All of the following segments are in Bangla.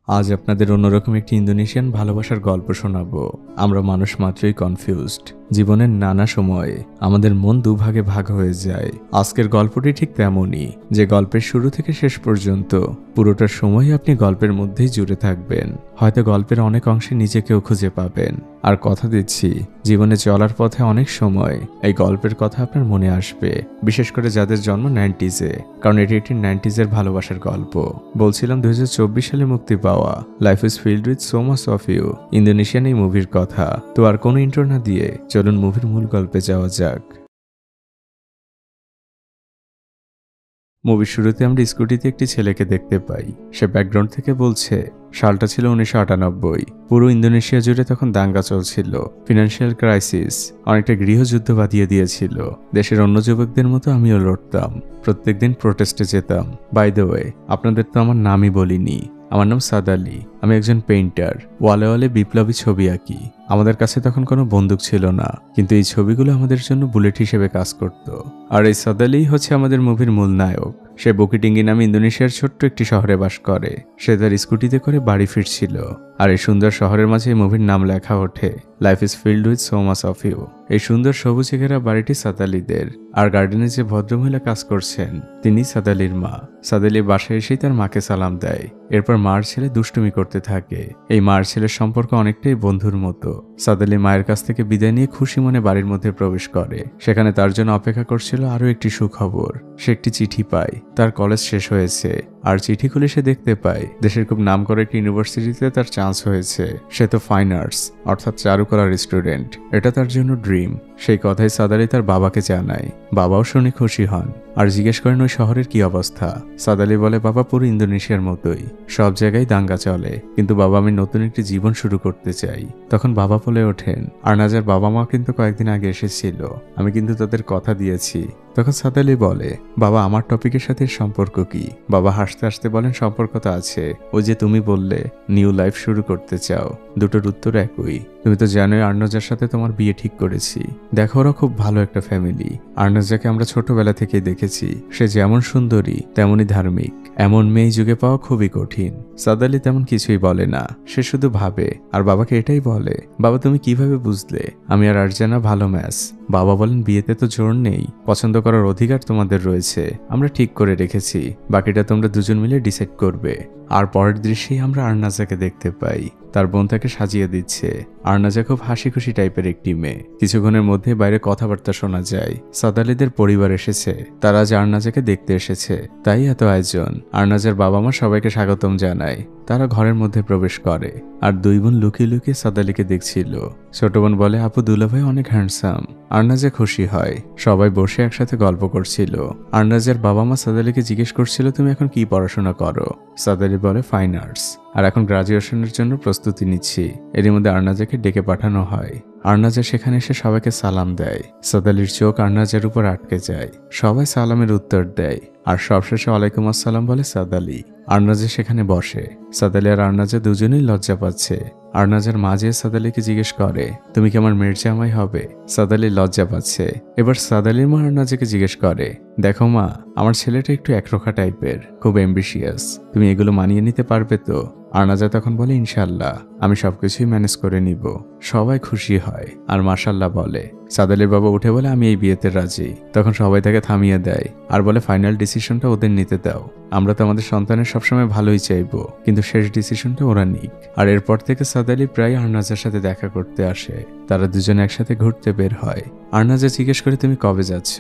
আজ আপনাদের অন্যরকম একটি ইন্দোনেশিয়ান ভালোবাসার গল্প শোনাবো। আমরা মানুষ মাত্রই কনফিউজড। জীবনের নানা সময়ে আমাদের মন দুভাগে ভাগ হয়ে যায়। আজকের গল্পটি ঠিক তেমনই, যে গল্পের শুরু থেকে শেষ পর্যন্ত পুরোটা সময় আপনি গল্পের মধ্যেই জুড়ে থাকবেন। হয়তো গল্পের অনেক অংশে নিজেকেও খুঁজে পাবেন। আর কথা দিচ্ছি, জীবনে চলার পথে অনেক সময় এই গল্পের কথা আপনার মনে আসবে, বিশেষ করে যাদের জন্ম 90s-এ, কারণ এটি একটি 90s-এর ভালোবাসার গল্প। বলছিলাম 2024 সালে মুক্তি পাওয়া life is filled with so much of you Indonesian এই মুভির কথা। তো আর কোনো ইন্ট্রো না দিয়ে চলুন মুভির মূল গল্পে যাওয়া যাক। মুভির শুরুতে আমরা স্কুটিতে একটি ছেলেকে দেখতে পাই। সে ব্যাকগ্রাউন্ড থেকে বলছে, সালটা ছিল 1998। পুরো ইন্দোনেশিয়া জুড়ে তখন দাঙ্গা চলছিল, ফিনান্সিয়াল ক্রাইসিস অনেকটা গৃহযুদ্ধ বাঁধিয়ে দিয়েছিল। দেশের অন্য যুবকদের মতো আমিও লড়তাম, প্রত্যেকদিন প্রোটেস্টে যেতাম। বাই দ্য ওয়ে, আপনাদের তো আমার নামই বলিনি, আমার নাম সাদ আলী। আমি একজন পেইন্টার, ওয়ালে ওয়ালে বিপ্লবী ছবি আঁকি। আমাদের কাছে তখন কোনো বন্দুক ছিল না, কিন্তু এই ছবিগুলো আমাদের জন্য বুলেট হিসেবে কাজ করত। আর এই সাদ আলীই হচ্ছে আমাদের মুভির মূল নায়ক। সে বুকিটিঙ্গি নামে ইন্দোনেশিয়ার ছোট্ট একটি শহরে বাস করে। সে তার স্কুটিতে করে বাড়ি ফিরছিল, আর এই সুন্দর শহরের মাঝে এই মুভির নাম লেখা ওঠে, life is filled with so much of you. এই সুন্দর সবুজে ঘেরা বাড়িটি সাদ আলীদের, আর গার্ডেনে যে ভদ্রমহিলা কাজ করছেন তিনি সাদ আলীর মা। সাদ আলী বাসায় এসেই তার মাকে সালাম দেয়। এরপর মার ছেলে দুষ্টুমি করতে থাকে। এই মার ছেলের সম্পর্ক অনেকটাই বন্ধুর মতো। সাদ আলী মায়ের কাছ থেকে বিদায় নিয়ে খুশি মনে বাড়ির মধ্যে প্রবেশ করে। সেখানে তার জন্য অপেক্ষা করছিল আরও একটি সুখবর। সে একটি চিঠি পায়, তার কলেজ শেষ হয়েছে। আর চিঠি খুলে সে দেখতে পায় দেশের খুব নামকরা একটি ইউনিভার্সিটিতে তার চান্স হয়েছে। সে তো ফাইন আর্টস অর্থাৎ চারুকলার স্টুডেন্ট। এটা তার জন্য ড্রিম। সেই কথাই সাদ আলী তার বাবাকে জানায়। বাবাও শুনে খুশি হন আর জিজ্ঞেস করেন ওই শহরের কি অবস্থা। সাদ আলী বলে, বাবা, পুরো ইন্দোনেশিয়ার মতোই, সব জায়গায় দাঙ্গা চলে, কিন্তু বাবা আমি নতুন একটি জীবন শুরু করতে চাই। তখন বাবা বলে ওঠেন, আর্নাজের বাবা মা কিন্তু কয়েকদিন আগে এসেছিল, আমি কিন্তু তাদের কথা দিয়েছি। তখন সাদ আলী বলে, বাবা আমার টপিকের সাথে সম্পর্ক কি? বাবা হাসতে হাসতে বলেন, সম্পর্ক তো আছে, ওই যে তুমি বললে নিউ লাইফ শুরু করতে চাও, দুটোর উত্তর একই। তুমি তো জানোই আর্নাজার সাথে তোমার বিয়ে ঠিক করেছি। দেখো ওরা খুব ভালো একটা ফ্যামিলি। আর্নাজাকে আমরা ছোটবেলা থেকেই দেখেছি, সে যেমন সুন্দরী তেমনই ধার্মিক। এমন মেয়ে যুগে পাওয়া খুবই কঠিন। সাদ আলী তেমন কিছুই বলে না, সে শুধু ভাবে আর বাবাকে এটাই বলে, বাবা তুমি কিভাবে বুঝলে আমি আর আর্জানা ভালো ম্যাচ? বাবা বলেন, বিয়েতে তো জোর নেই, পছন্দ করার অধিকার তোমাদের রয়েছে, আমরা ঠিক করে রেখেছি, বাকিটা তোমরা দুজন মিলে ডিসাইড করবে। আর পরের দৃশ্যেই আমরা আর্নাজাকে দেখতে পাই, তার বোন তাকে সাজিয়ে দিচ্ছে। আর্নাজা খুব হাসি খুশি টাইপের একটি মেয়ে। কিছুক্ষণের মধ্যে বাইরে কথাবার্তা শোনা যায়। সাদ আলীদের পরিবার এসেছে, তারা আজ আর্নাজাকে দেখতে এসেছে, তাই এত আয়োজন। আর্নাজার বাবা মা সবাইকে স্বাগতম জানায়। তারা ঘরের মধ্যে প্রবেশ করে, আর দুই বোন লুকিয়ে লুকিয়ে সাদ আলীকে দেখছিল। ছোট বোন বলে, আপু দুলাভাই অনেক হ্যান্ডসাম। আর্নাজা খুশি হয়। সবাই বসে একসাথে গল্প করছিল। আর্নাজের বাবা মা সাদ আলীকে জিজ্ঞেস করছিল, তুমি এখন কি পড়াশোনা করো? সাদ আলী বলে, ফাইন আর্টস, আর এখন গ্রাজুয়েশনের জন্য প্রস্তুতি নিচ্ছি। এর মধ্যে আর্নাজাকে ডেকে পাঠানো হয়। আর্নাজা সেখানে এসে সবাইকে সালাম দেয়। সাদ আলীর চোখ আর্নাজের উপর আটকে যায়। সবাই সালামের উত্তর দেয়, আর সবশেষে ওয়ালাইকুম আসসালাম বলে সাদ আলী। আর্নাজা সেখানে বসে। সাদ আলী আর আর্নাজা দুজনেই লজ্জা পাচ্ছে। আর্নাজার মা যে সাদ আলীকে জিজ্ঞেস করে, তুমি কি আমার মেয়ের জামাই হবে? সাদ আলী লজ্জা পাচ্ছে। এবার সাদ আলীর মা আর্নাজাকে জিজ্ঞেস করে, দেখো মা, আমার ছেলেটা একটু একরোখা টাইপের, খুব অ্যাম্বিশিয়াস, তুমি এগুলো মানিয়ে নিতে পারবে তো? আর্নাজা তখন বলে, ইনশাল্লাহ, আমি সবকিছুই ম্যানেজ করে নিব। সবাই খুশি হয় আর মাশাল্লাহ বলে। সাদ আলীর বাবা উঠে বলে, আমি এই বিয়েতে রাজি। তখন সবাই তাকে থামিয়ে দেয় আর বলে, ফাইনাল ডিসিশনটা ওদের নিতে দাও। আমরা তো আমাদের সন্তানের সবসময় ভালোই চাইবো, কিন্তু শেষ ডিসিশনটা ওরা নিক। আর এরপর থেকে সাদ আলী প্রায় আর্নাজার সাথে দেখা করতে আসে। তারা দুজনে একসাথে ঘুরতে বের হয়। আর্নাজা জিজ্ঞেস করে, তুমি কবে যাচ্ছ?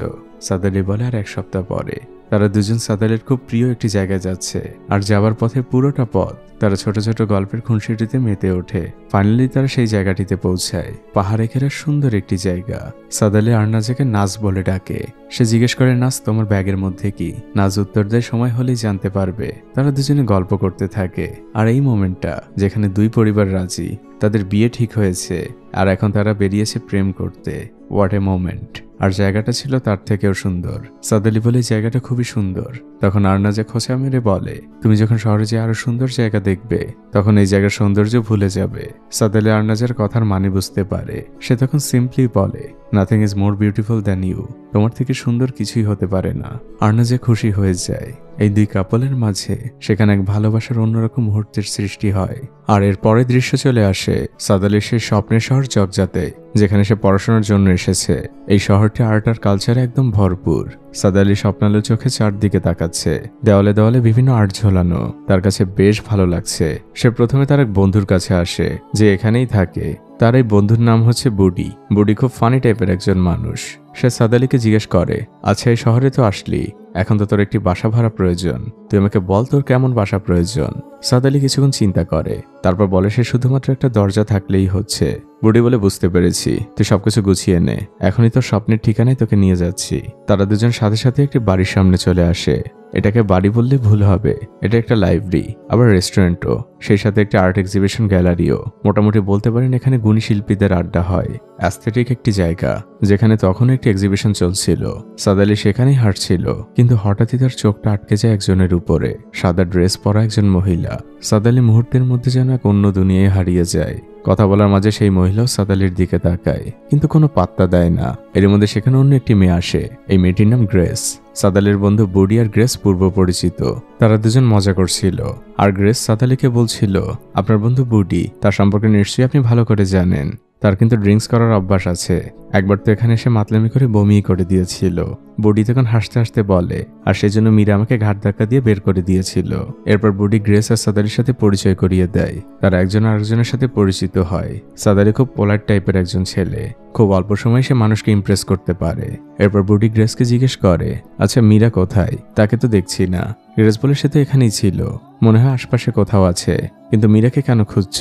সাদ আলী বলে, আর এক সপ্তাহ পরে। তারা দুজন সাদ আলীর খুব প্রিয় একটি জায়গায় যাচ্ছে, আর যাবার পথে পুরোটা পথ তারা ছোট ছোট গল্পের খুনসুটিতে মেতে ওঠে। ফাইনালি তারা সেই জায়গাটিতে পৌঁছায়। পাহাড়ে ঘেরা সুন্দর একটি জায়গা। সাদ আলী আর্নাজাকে নাজ বলে ডাকে। সে জিজ্ঞেস করে, নাজ তোমার ব্যাগের মধ্যে কি? নাজ উত্তর দেয়, সময় হলেই জানতে পারবে। তারা দুজনে গল্প করতে থাকে। আর এই মোমেন্টটা যেখানে দুই পরিবার রাজি, তাদের বিয়ে ঠিক হয়েছে, আর এখন তারা বেরিয়েছে প্রেম করতে। What a moment! আর জায়গাটা ছিল তার থেকেও সুন্দর। সাদ আলী বলে, জায়গাটা খুবই সুন্দর। তখন আর্নাজা খোঁচা মেরে বলে, তুমি যখন শহরে যে আরো সুন্দর জায়গা দেখবে, তখন এই জায়গার সৌন্দর্য ভুলে যাবে। সাদ আলী আর্নাজার কথার মানে বুঝতে পারে। সে তখন সিম্পলি বলে, nothing is more beautiful than you, তোমার থেকে সুন্দর কিছুই হতে পারে না। আর্নাজা খুশি হয়ে যায়। এই দুই কাপলের মাঝে সেখানে এক ভালোবাসার অন্যরকম মুহূর্তের সৃষ্টি হয়। আর এর পরের দৃশ্য চলে আসে সাদ আলীর সেই স্বপ্নের শহর জগজাতে, যেখানে সে পড়াশোনার জন্য এসেছে। এই শহরটি আর্ট আর কালচারে একদম ভরপুর। সাদ আলী স্বপ্নালু চোখে চারদিকে তাকাচ্ছে। দেওয়ালে দেওয়ালে বিভিন্ন আর্ট ঝোলানো, তার কাছে বেশ ভালো লাগছে। সে প্রথমে তার এক বন্ধুর কাছে আসে যে এখানেই থাকে। তার এই বন্ধুর নাম হচ্ছে বুডি। বুডি খুব ফানি টাইপের একজন মানুষ। সে সাদ আলীকে জিজ্ঞেস করে, আচ্ছা এই শহরে তো আসলি, এখন তো তোর একটি বাসা ভাড়া প্রয়োজন, তুই আমাকে বল তোর কেমন বাসা প্রয়োজন। সাদ আলী কিছুক্ষণ চিন্তা করে, তারপর বলে সে শুধুমাত্র একটা দরজা থাকলেই হচ্ছে। বুডি বলে, বুঝতে পেরেছি, তুই সবকিছু গুছিয়ে নে, এখনই তোর স্বপ্নের ঠিকানায় তোকে নিয়ে যাচ্ছি। তারা দুজন সাথে সাথে একটি বাড়ির সামনে চলে আসে। এটাকে বাড়ি বললে ভুল হবে, এটা একটা লাইব্রেরি, আবার রেস্টুরেন্টও, সেই সাথে একটা আর্ট এক্সিবিশন গ্যালারিও। মোটামুটি বলতে পারেন এখানে গুণী শিল্পীদের আড্ডা হয়। অ্যাস্থেটিক একটি জায়গা, যেখানে তখন একটি এক্সিবিশন চলছিল। সাদ আলী সেখানেই হাঁটছিল, কিন্তু হঠাৎই তার চোখটা আটকে যায় একজনের উপরে। সাদা ড্রেস পরা একজন মহিলা। সাদ আলী মুহূর্তের মধ্যে যেন এক অন্য দুনিয়ায় হারিয়ে যায়। কথা বলার মাঝে সেই মহিলাও সাদ আলীর দিকে তাকায়, কিন্তু কোনো পাত্তা দেয় না। এর মধ্যে সেখানে অন্য একটি মেয়ে আসে। এই মেয়েটির নাম গ্রেস। সাদ আলীর বন্ধু বুডি আর গ্রেস পূর্ব পরিচিত। তারা দুজন মজা করছিল, আর গ্রেস সাদ আলীকে বলছিল, আপনার বন্ধু বুডি, তার সম্পর্কে নিশ্চয়ই আপনি ভালো করে জানেন। তার কিন্তু ড্রিঙ্কস করার অভ্যাস আছে। একবার তো এখানে এসে মাতলামি করে বমি করে দিয়েছিল। বুডি তখন হাসতে হাসতে বলে, আর সেজন্য মীরা আমাকে ঘাট ধাক্কা দিয়ে বের করে দিয়েছিল। এরপর বুডি গ্রেস আর সাদ আলীর সাথে পরিচয় করিয়ে দেয়। তারা একজন আরেকজনের সাথে পরিচিত হয়। সাদ আলী খুব পোলাইট টাইপের একজন ছেলে, খুব অল্প সময় সে মানুষকে ইমপ্রেস করতে পারে। এরপর বুডি গ্রেসকে জিজ্ঞেস করে, আচ্ছা মীরা কোথায়, তাকে তো দেখছি না। গ্রেস বলে, সে তো এখানেই ছিল, মনে হয় আশপাশে কোথাও আছে, কিন্তু মীরাকে কেন খুঁজছ?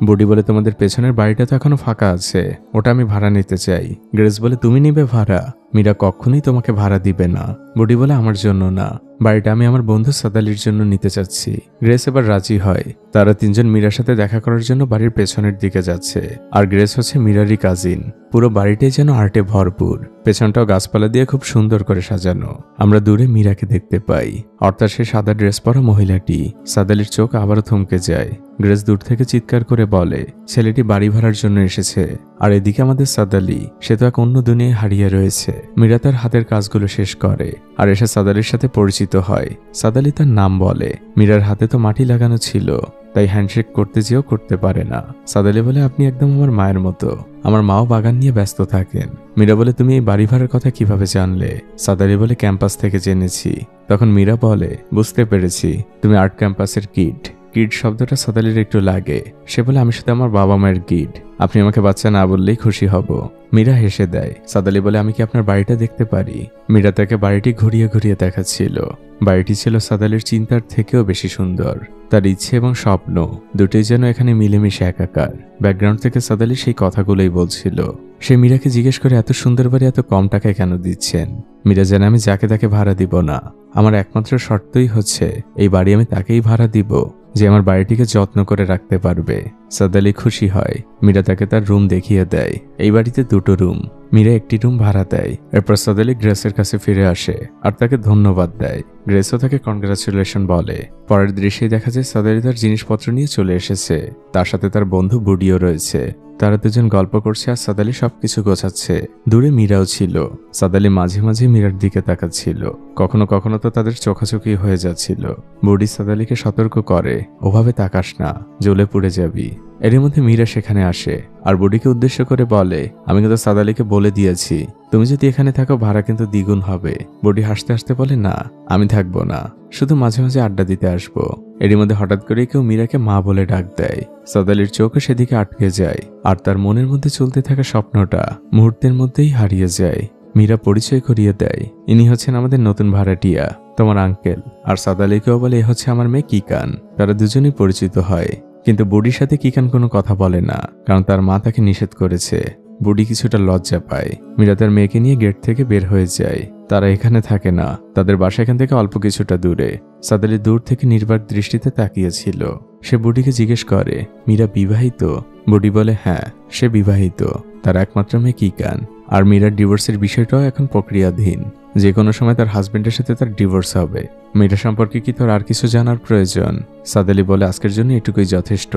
বুডি বলে, তোমাদের পেছনের বাড়িটা তো এখনো ফাঁকা আছে, ওটা আমি ভাড়া নিতে চাই। গ্রেস বলে, তুমি নিবে ভাড়া? মীরা কখনোই তোমাকে ভাড়া দিবে না। বুডি বলে, আমার জন্য না, বাড়িটা আমি আমার বন্ধু সাদ আলীর জন্য নিতে চাচ্ছি। গ্রেস এবার রাজি হয়। তারা তিনজন মীরার সাথে দেখা করার জন্য বাড়ির পেছনের দিকে যাচ্ছে। আর গ্রেস হচ্ছে মীরারই কাজিন। পুরো বাড়িটাই যেন আর্টে ভরপুর, পেছনটাও গাছপালা দিয়ে খুব সুন্দর করে সাজানো। আমরা দূরে মীরাকে দেখতে পাই, অর্থাৎ সে সাদা ড্রেস পরা মহিলাটি। সাদ আলীর চোখ আবারও থমকে যায়। গ্রেস দূর থেকে চিৎকার করে বলে, ছেলেটি বাড়ি ভাড়ার জন্য এসেছে। আর এদিকে আমাদের সাদ আলী, সে তো এক অন্য দুনিয়ায় হারিয়ে রয়েছে। মীরা তার হাতের কাজগুলো শেষ করে আর এসে সাদ আলীর সাথে পরিচিত হয়। সাদ আলী তার নাম বলে। মীরার হাতে তো মাটি লাগানো ছিল, তাই হ্যান্ডশেক করতে যেও করতে পারে না। সাদ আলী বলে, আপনি একদম আমার মায়ের মতো, আমার মাও বাগান নিয়ে ব্যস্ত থাকেন। মীরা বলে, তুমি এই বাড়ি ভাড়ার কথা কিভাবে জানলে? সাদ আলী বলে, ক্যাম্পাস থেকে জেনেছি। তখন মীরা বলে, বুঝতে পেরেছি, তুমি আর্ট ক্যাম্পাসের কিড। কিড শব্দটা সাদ আলীর একটু লাগে। সে বলে, আমি শুধু আমার বাবা মায়ের কিড, আপনি আমাকে বাচ্চা না বললেই খুশি হব। মীরা হেসে দেয়। সাদ আলী বলে, আমি কি আপনার বাড়িটা দেখতে পারি? মীরা তাকে বাড়িটি ঘুরিয়ে ঘুরিয়ে দেখাচ্ছিল। বাড়িটি ছিল সাদ আলীর চিন্তার থেকেও বেশি সুন্দর। তার ইচ্ছে এবং স্বপ্ন দুটোই যেন এখানে মিলেমিশে একাকার। ব্যাকগ্রাউন্ড থেকে সাদ আলী সেই কথাগুলোই বলছিল। সে মীরাকে জিজ্ঞেস করে, এত সুন্দর বাড়ি এত কম টাকায় কেন দিচ্ছেন? মীরা জানে আমি যাকে তাকে ভাড়া দিব না, আমার একমাত্র শর্তই হচ্ছে এই বাড়ি আমি তাকেই ভাড়া দিব যে আমার বাড়িটিকে যত্ন করে রাখতে পারবে। সাদ আলী খুশি হয়। মীরা তাকে তার রুম দেখিয়ে দেয়। এই বাড়িতে দুটো রুম, মীরা একটি রুম ভাড়া দেয়। এরপর সাদ আলী গ্রেসের কাছে ফিরে আসে আর তাকে ধন্যবাদ দেয়। গ্রেসও তাকে কনগ্রাচুলেশন বলে। পরের দৃশ্যে দেখা যায় সাদ আলী তার জিনিসপত্র নিয়ে চলে এসেছে। তার সাথে তার বন্ধু বুডিও রয়েছে। তারা দুজন গল্প করছে আর সাদ আলী সবকিছু গোছাচ্ছে। দূরে মীরাও ছিল। সাদ আলী মাঝে মাঝে মীরার দিকে তাকাচ্ছিল। কখনো কখনো তো তাদের চোখাচোখি হয়ে যাচ্ছিল। বুডি সাদ আলীকে সতর্ক করে, ওভাবে তাকাস না, জ্বলে পুড়ে যাবি। এর মধ্যে মীরা সেখানে আসে আর বুডিকে উদ্দেশ্য করে বলে, আমি কিন্তু সাদ আলীকে বলে দিয়েছি তুমি যদি এখানে থাকো ভাড়া কিন্তু দ্বিগুণ হবে। বুডি হাসতে হাসতে বলে, না আমি থাকবো না, শুধু মাঝে মাঝে আড্ডা দিতে আসবো। এরই মধ্যে হঠাৎ করে কেউ মীরাকে মা বলে ডাক দেয়। সাদ আলীর চোখও সেদিকে আটকে যায় আর তার মনের মধ্যে চলতে থাকা স্বপ্নটা মুহূর্তের মধ্যেই হারিয়ে যায়। মীরা পরিচয় করিয়ে দেয়, ইনি হচ্ছেন আমাদের নতুন ভাড়াটিয়া, তোমার আঙ্কেল। আর সাদ আলীকেও বলে, এ হচ্ছে আমার মেয়ে কিকান। তারা দুজনেই পরিচিত হয়, কিন্তু বুডির সাথে কিকান কোনো কথা বলে না, কারণ তার মা তাকে নিষেধ করেছে। বুডি কিছুটা লজ্জা পায়। মীরা তার মেয়েকে নিয়ে গেট থেকে বের হয়ে যায়। তারা এখানে থাকে না, তাদের বাসা এখান থেকে অল্প কিছুটা দূরে। সাদ আলী দূর থেকে নির্বাক দৃষ্টিতে তাকিয়েছিল। সে বুডিকে জিজ্ঞেস করে, মীরা বিবাহিত? বুডি বলে, হ্যাঁ সে বিবাহিত, তার একমাত্র মেয়ে কিকান। আর মীরার ডিভোর্সের বিষয়টাও এখন প্রক্রিয়াধীন, যে কোনো সময় তার হাজবেন্ডের সাথে তার ডিভোর্স হবে। মীরা সম্পর্কে কি তোর আর কিছু জানার প্রয়োজন? সাদ আলী বলে, আজকের জন্য এটুকুই যথেষ্ট।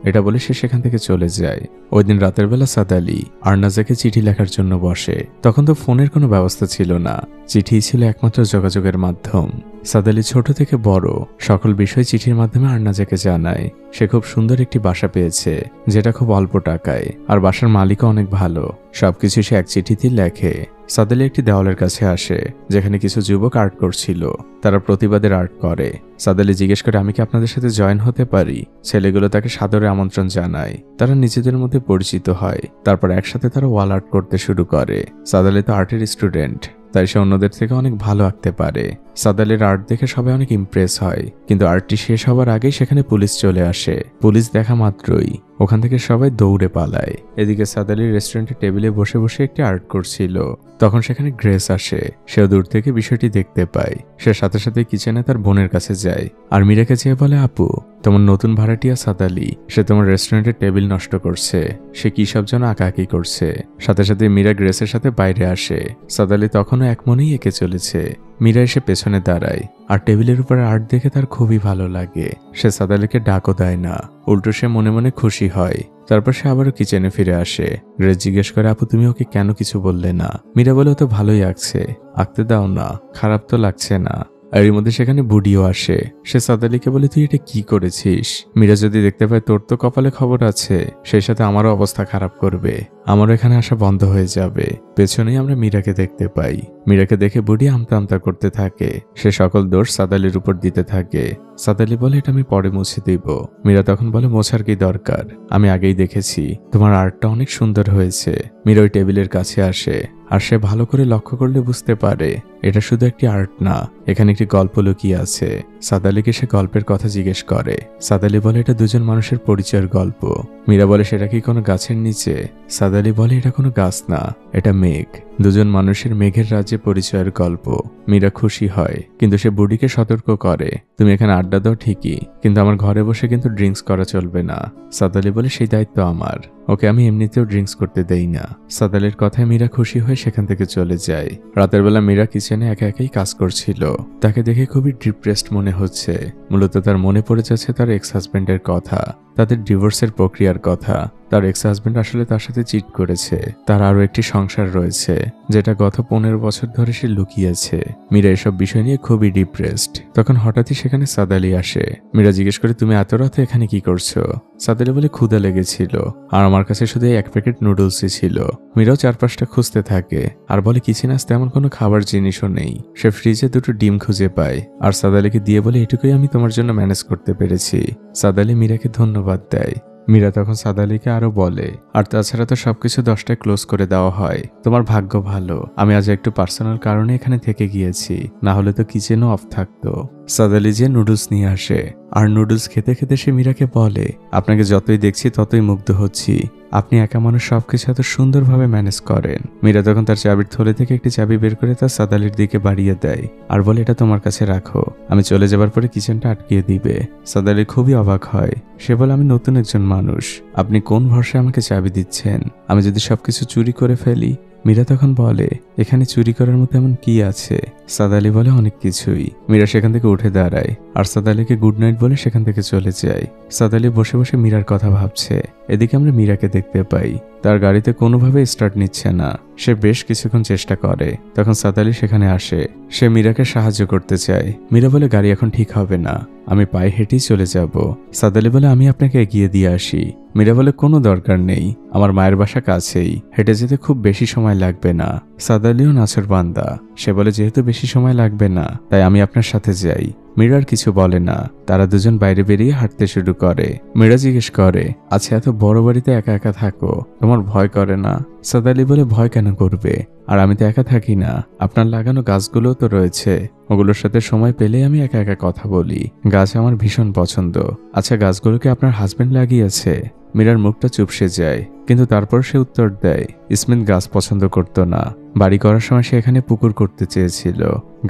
এটা বলে সে সেখান থেকে চলে যায়। ওই দিন রাতের বেলা সাদ আলী আরনাজকে চিঠি লেখার জন্য বসে। তখন তো ফোনের কোনো ব্যবস্থা ছিল না, চিঠিই ছিল একমাত্র যোগাযোগের মাধ্যম। সাদ আলী ছোট থেকে বড় সকল বিষয় চিঠির মাধ্যমে আরনাজাকে জানায়। সে খুব সুন্দর একটি বাসা পেয়েছে, যেটা খুব অল্প টাকায়, আর বাসার মালিকও অনেক ভালো। সবকিছু সে এক চিঠিতেই লেখে। সাদ আলী একটি দেওয়ালের কাছে আসে, যেখানে কিছু যুবক আর্ট করছিল। তারা প্রতিবাদের আর্ট করে। সাদ আলী জিজ্ঞেস করে, আমি কি আপনাদের সাথে জয়েন হতে পারি? ছেলেগুলো তাকে সাদরে আমন্ত্রণ জানায়। তারা নিজেদের মধ্যে পরিচিত হয়। তারপর একসাথে তারা ওয়াল আর্ট করতে শুরু করে। সাদ আলী তো আর্টের স্টুডেন্ট, তাই সে অন্যদের থেকে অনেক ভালো আঁকতে পারে। সাদ আলীর আর্ট দেখে সবাই অনেক ইমপ্রেস হয়। কিন্তু আর্টটি শেষ হওয়ার আগেই সেখানে পুলিশ চলে আসে। পুলিশ দেখা মাত্রই ওখান থেকে সবাই দৌড়ে পালায়। এদিকে সাদ আলীর রেস্টুরেন্টের টেবিলে বসে বসে একটি আর্ট করছিল। তখন সেখানে গ্রেস আসে। সেও দূর থেকে বিষয়টি দেখতে পায়। সে সাথে সাথে কিচেনে তার বোনের কাছে যায়, আর মীরাকে যেয়ে বলে, আপু, তোমার নতুন ভাড়াটিয়া সাদ আলী, সে তোমার রেস্টুরেন্টের টেবিল নষ্ট করছে। সে কি সব যেন আঁকাআঁকি করছে। সাথে সাথে মীরা গ্রেসের সাথে বাইরে আসে। সাদ আলী তখনও এক মনেই এঁকে চলেছে। মীরা এসে পেছনে দাঁড়ায়, আর টেবিলের উপরে আর্ট দেখে তার খুবই ভালো লাগে। সে সাদ আলীকে ডাকও দেয় না, উল্টো সে মনে মনে খুশি হয়। তারপর সে আবারও কিচেনে ফিরে আসে। গ্রেস জিজ্ঞেস করে, আপু, তুমি ওকে কেন কিছু বললে না? মীরা বলে, ও তো ভালোই আঁকছে, আঁকতে দাও না, খারাপ তো লাগছে না। আর এর মধ্যে সেখানে বুড়িও আসে। সে সাদ আলীকে বলে, তুই এটা কি করেছিস? মীরা যদি দেখতে পায় তোর তো কপালে খবর আছে, সেই সাথে আমারও অবস্থা খারাপ করবে, আমারও এখানে আসা বন্ধ হয়ে যাবে। পেছনেই আমরা মীরাকে দেখতে পাই। মীরাকে দেখে বুড়ি আমতা আমতা করতে থাকে। সে সকল দোষ সাদ আলীর উপর দিতে থাকে। সাদ আলী বলে, এটা আমি পরে মুছে দিব। মীরা তখন বলে, মোছার কি দরকার, আমি আগেই দেখেছি, তোমার আর্টটা অনেক সুন্দর হয়েছে। মীরা ওই টেবিলের কাছে আসে, আর সে ভালো করে লক্ষ্য করলে বুঝতে পারে এটা শুধু একটি আর্ট না, এখানে একটি গল্প লুকিয়ে আছে। সাদ আলীকে সে গল্পের কথা জিজ্ঞেস করে। সাদ আলী বলে, এটা দুজন মানুষের পরিচয়ের গল্প। মীরা বলে, সেটা কি কোনো গাছের নিচে? সাদ আলী বলে, এটা কোনো গাছ না, এটা মেঘ। দুজন মানুষের মেঘের রাজ্যে পরিচয়ের গল্প। মীরা খুশি হয়, কিন্তু সে বুড়িকে সতর্ক করে, তুমি এখানে আড্ডা দাও ঠিকই, কিন্তু আমার ঘরে বসে কিন্তু ড্রিঙ্কস করা চলবে না। সাদ আলী বলে, সেই দায়িত্ব আমার, ওকে আমি এমনিতেও ড্রিঙ্কস করতে দেই না। সাদ আলীর কথায় মীরা খুশি হয়ে সেখান থেকে চলে যায়। রাতের বেলা মীরা কিচেনে একা একাই কাজ করছিল। তাকে দেখে খুবই ডিপ্রেসড মনে হচ্ছে। মূলত তার মনে পড়ে যাচ্ছে তার এক্স হাজবেন্ডের কথা, তাদের ডিভোর্সের প্রক্রিয়ার কথা। তার এক্স হাজবেন্ড আসলে তার সাথে চিট করেছে। তার আরো একটি সংসার রয়েছে, যেটা গত 15 বছর ধরে সে লুকিয়েছে। মীরা এসব বিষয় নিয়ে খুবই ডিপ্রেসড। তখন হঠাৎই সেখানে সাদ আলী আসে। মীরা জিজ্ঞেস করে, তুমি এত রাতে এখানে কি করছো? সাদ আলী বলে, ক্ষুধা লেগেছিল, আর আমার কাছে শুধু এক প্যাকেট নুডলসই ছিল। মীরাও চারপাশটা খুঁজতে থাকে, আর বলে, কিচেনে আসতে তেমন কোনো খাবার জিনিসও নেই। সে ফ্রিজে 2টো ডিম খুঁজে পায়, আর সাদ আলীকে দিয়ে বলে, এটুকুই আমি তোমার জন্য ম্যানেজ করতে পেরেছি। সাদ আলী মীরাকে ধন্যবাদ দেয়। মীরা তখন সাদ আলীকে আরো বলে, আর তাছাড়া তো সবকিছু 10টায় ক্লোজ করে দেওয়া হয়, তোমার ভাগ্য ভালো, আমি আজ একটু পার্সোনাল কারণে এখানে থেকে গিয়েছি, না হলে তো কিচেনও অফ থাকতো। সাদ আলী যে নুডলস নিয়ে আসে, আর নুডলস খেতে খেতে সে মীরাকে বলে, আপনাকে যতই দেখছি ততই মুগ্ধ হচ্ছি, আপনি একা মানুষ সবকিছু এত সুন্দরভাবে ম্যানেজ করেন। মীরা তখন তার চাবির থলে থেকে একটি চাবি বের করে তার সাদ আলীর দিকে বাড়িয়ে দেয়, আর বলে, এটা তোমার কাছে রাখো, আমি চলে যাবার পরে কিচেনটা আটকিয়ে দিবে। সাদ আলী খুবই অবাক হয়। সে বলে, আমি নতুন একজন মানুষ, আপনি কোন ভরসায় আমাকে চাবি দিচ্ছেন? আমি যদি সবকিছু চুরি করে ফেলি? মীরা তখন বলে, এখানে চুরি করার মতো এমন কি আছে? সাদ আলী বলে, অনেক কিছুই। মীরা সেখান থেকে উঠে দাঁড়ায়, আর সাদ আলীকে গুড নাইট বলে সেখান থেকে চলে যায়। সাদ আলী বসে বসে মীরার কথা ভাবছে। এদিকে আমরা মীরাকে দেখতে পাই, তার গাড়িতে কোনোভাবে স্টার্ট নিচ্ছে না। সে বেশ কিছুক্ষণ চেষ্টা করে। তখন সাদ আলী সেখানে আসে। সে মীরাকে সাহায্য করতে চায়। মীরা বলে, গাড়ি এখন ঠিক হবে না, আমি পায়ে হেঁটেই চলে যাব। সাদ আলী বলে, আমি আপনাকে এগিয়ে দিয়ে আসি। মীরা বলে, কোনো দরকার নেই, আমার মায়ের বাসা কাছেই, হেঁটে যেতে খুব বেশি সময় লাগবে না। সাদ আলীও নাছোড়বান্দা। সে বলে, যেহেতু বেশি সময় লাগবে না, তাই আমি আপনার সাথে যাই। মীরা আর কিছু বলে না। তারা দুজন বাইরে বেরিয়ে হাঁটতে শুরু করে। মীরা জিজ্ঞেস করে, আচ্ছা, এত বড় বাড়িতে একা একা থাকো, তোমার ভয় করে না? সাদ আলী বলে, ভয় কেন করবে, আর আমি তো একা থাকি না, আপনার লাগানো গাছগুলোও তো রয়েছে, ওগুলোর সাথে সময় পেলেই আমি একা একা কথা বলি। গাছ আমার ভীষণ পছন্দ। আচ্ছা, গাছগুলোকে আপনার হাজবেন্ড লাগিয়েছে? মীরার মুখটা চুপসে যায়, কিন্তু তারপর সে উত্তর দেয়, স্মিথ গাছ পছন্দ করত না, বাড়ি করার সময় সে এখানে পুকুর করতে চেয়েছিল,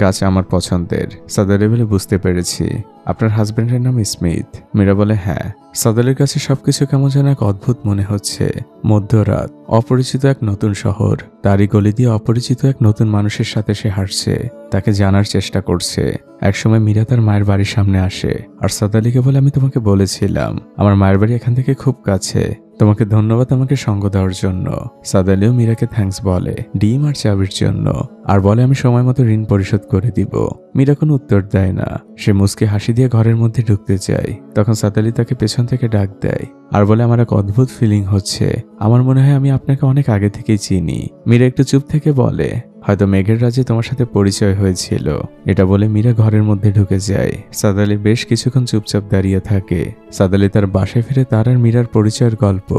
গাছ আমার পছন্দের। সাদ আলী বলে, বুঝতে পেরেছি, আপনার হাজবেন্ডের নাম স্মিথ? মীরা বলে, হ্যাঁ। সাদালের কাছে সবকিছু কেমন যেন এক অদ্ভুত মনে হচ্ছে। মধ্যরাত, অপরিচিত এক নতুন শহর, তারই গলি দিয়ে অপরিচিত এক নতুন মানুষের সাথে সে হাঁটছে, তাকে জানার চেষ্টা করছে। একসময় মীরা তার মায়ের বাড়ির সামনে আসে আর সাদালিকে বলে, আমি তোমাকে বলেছিলাম আমার মায়ের বাড়ি এখান থেকে খুব কাছে, তোমাকে ধন্যবাদ আমাকে সঙ্গ দেওয়ার জন্য। সাদালিও মীরাকে থ্যাঙ্কস বলে ডিম আর চাবির জন্য, আর বলে আমি সময় মতো ঋণ পরিশোধ করে দিব। মীরা কোনো উত্তর দেয় না, সে মুচকি হাসি দিয়ে ঘরের মধ্যে ঢুকতে চায়। তখন সাদালি তাকে পেছন থেকে ডাক দেয় আর বলে, আমার এক অদ্ভুত ফিলিং হচ্ছে, আমার মনে হয় আমি আপনাকে অনেক আগে থেকেই চিনি। মীরা একটু চুপ থেকে বলে, হয়তো মেঘের রাজ্যে তোমার সাথে পরিচয় হয়েছিল। এটা বলে মীরা ঘরের মধ্যে ঢুকে যায়। সাদালি বেশ কিছুক্ষণ চুপচাপ দাঁড়িয়ে থাকে। সাদালি তার বাসায় ফিরে তার আর মীরার পরিচয়ের গল্প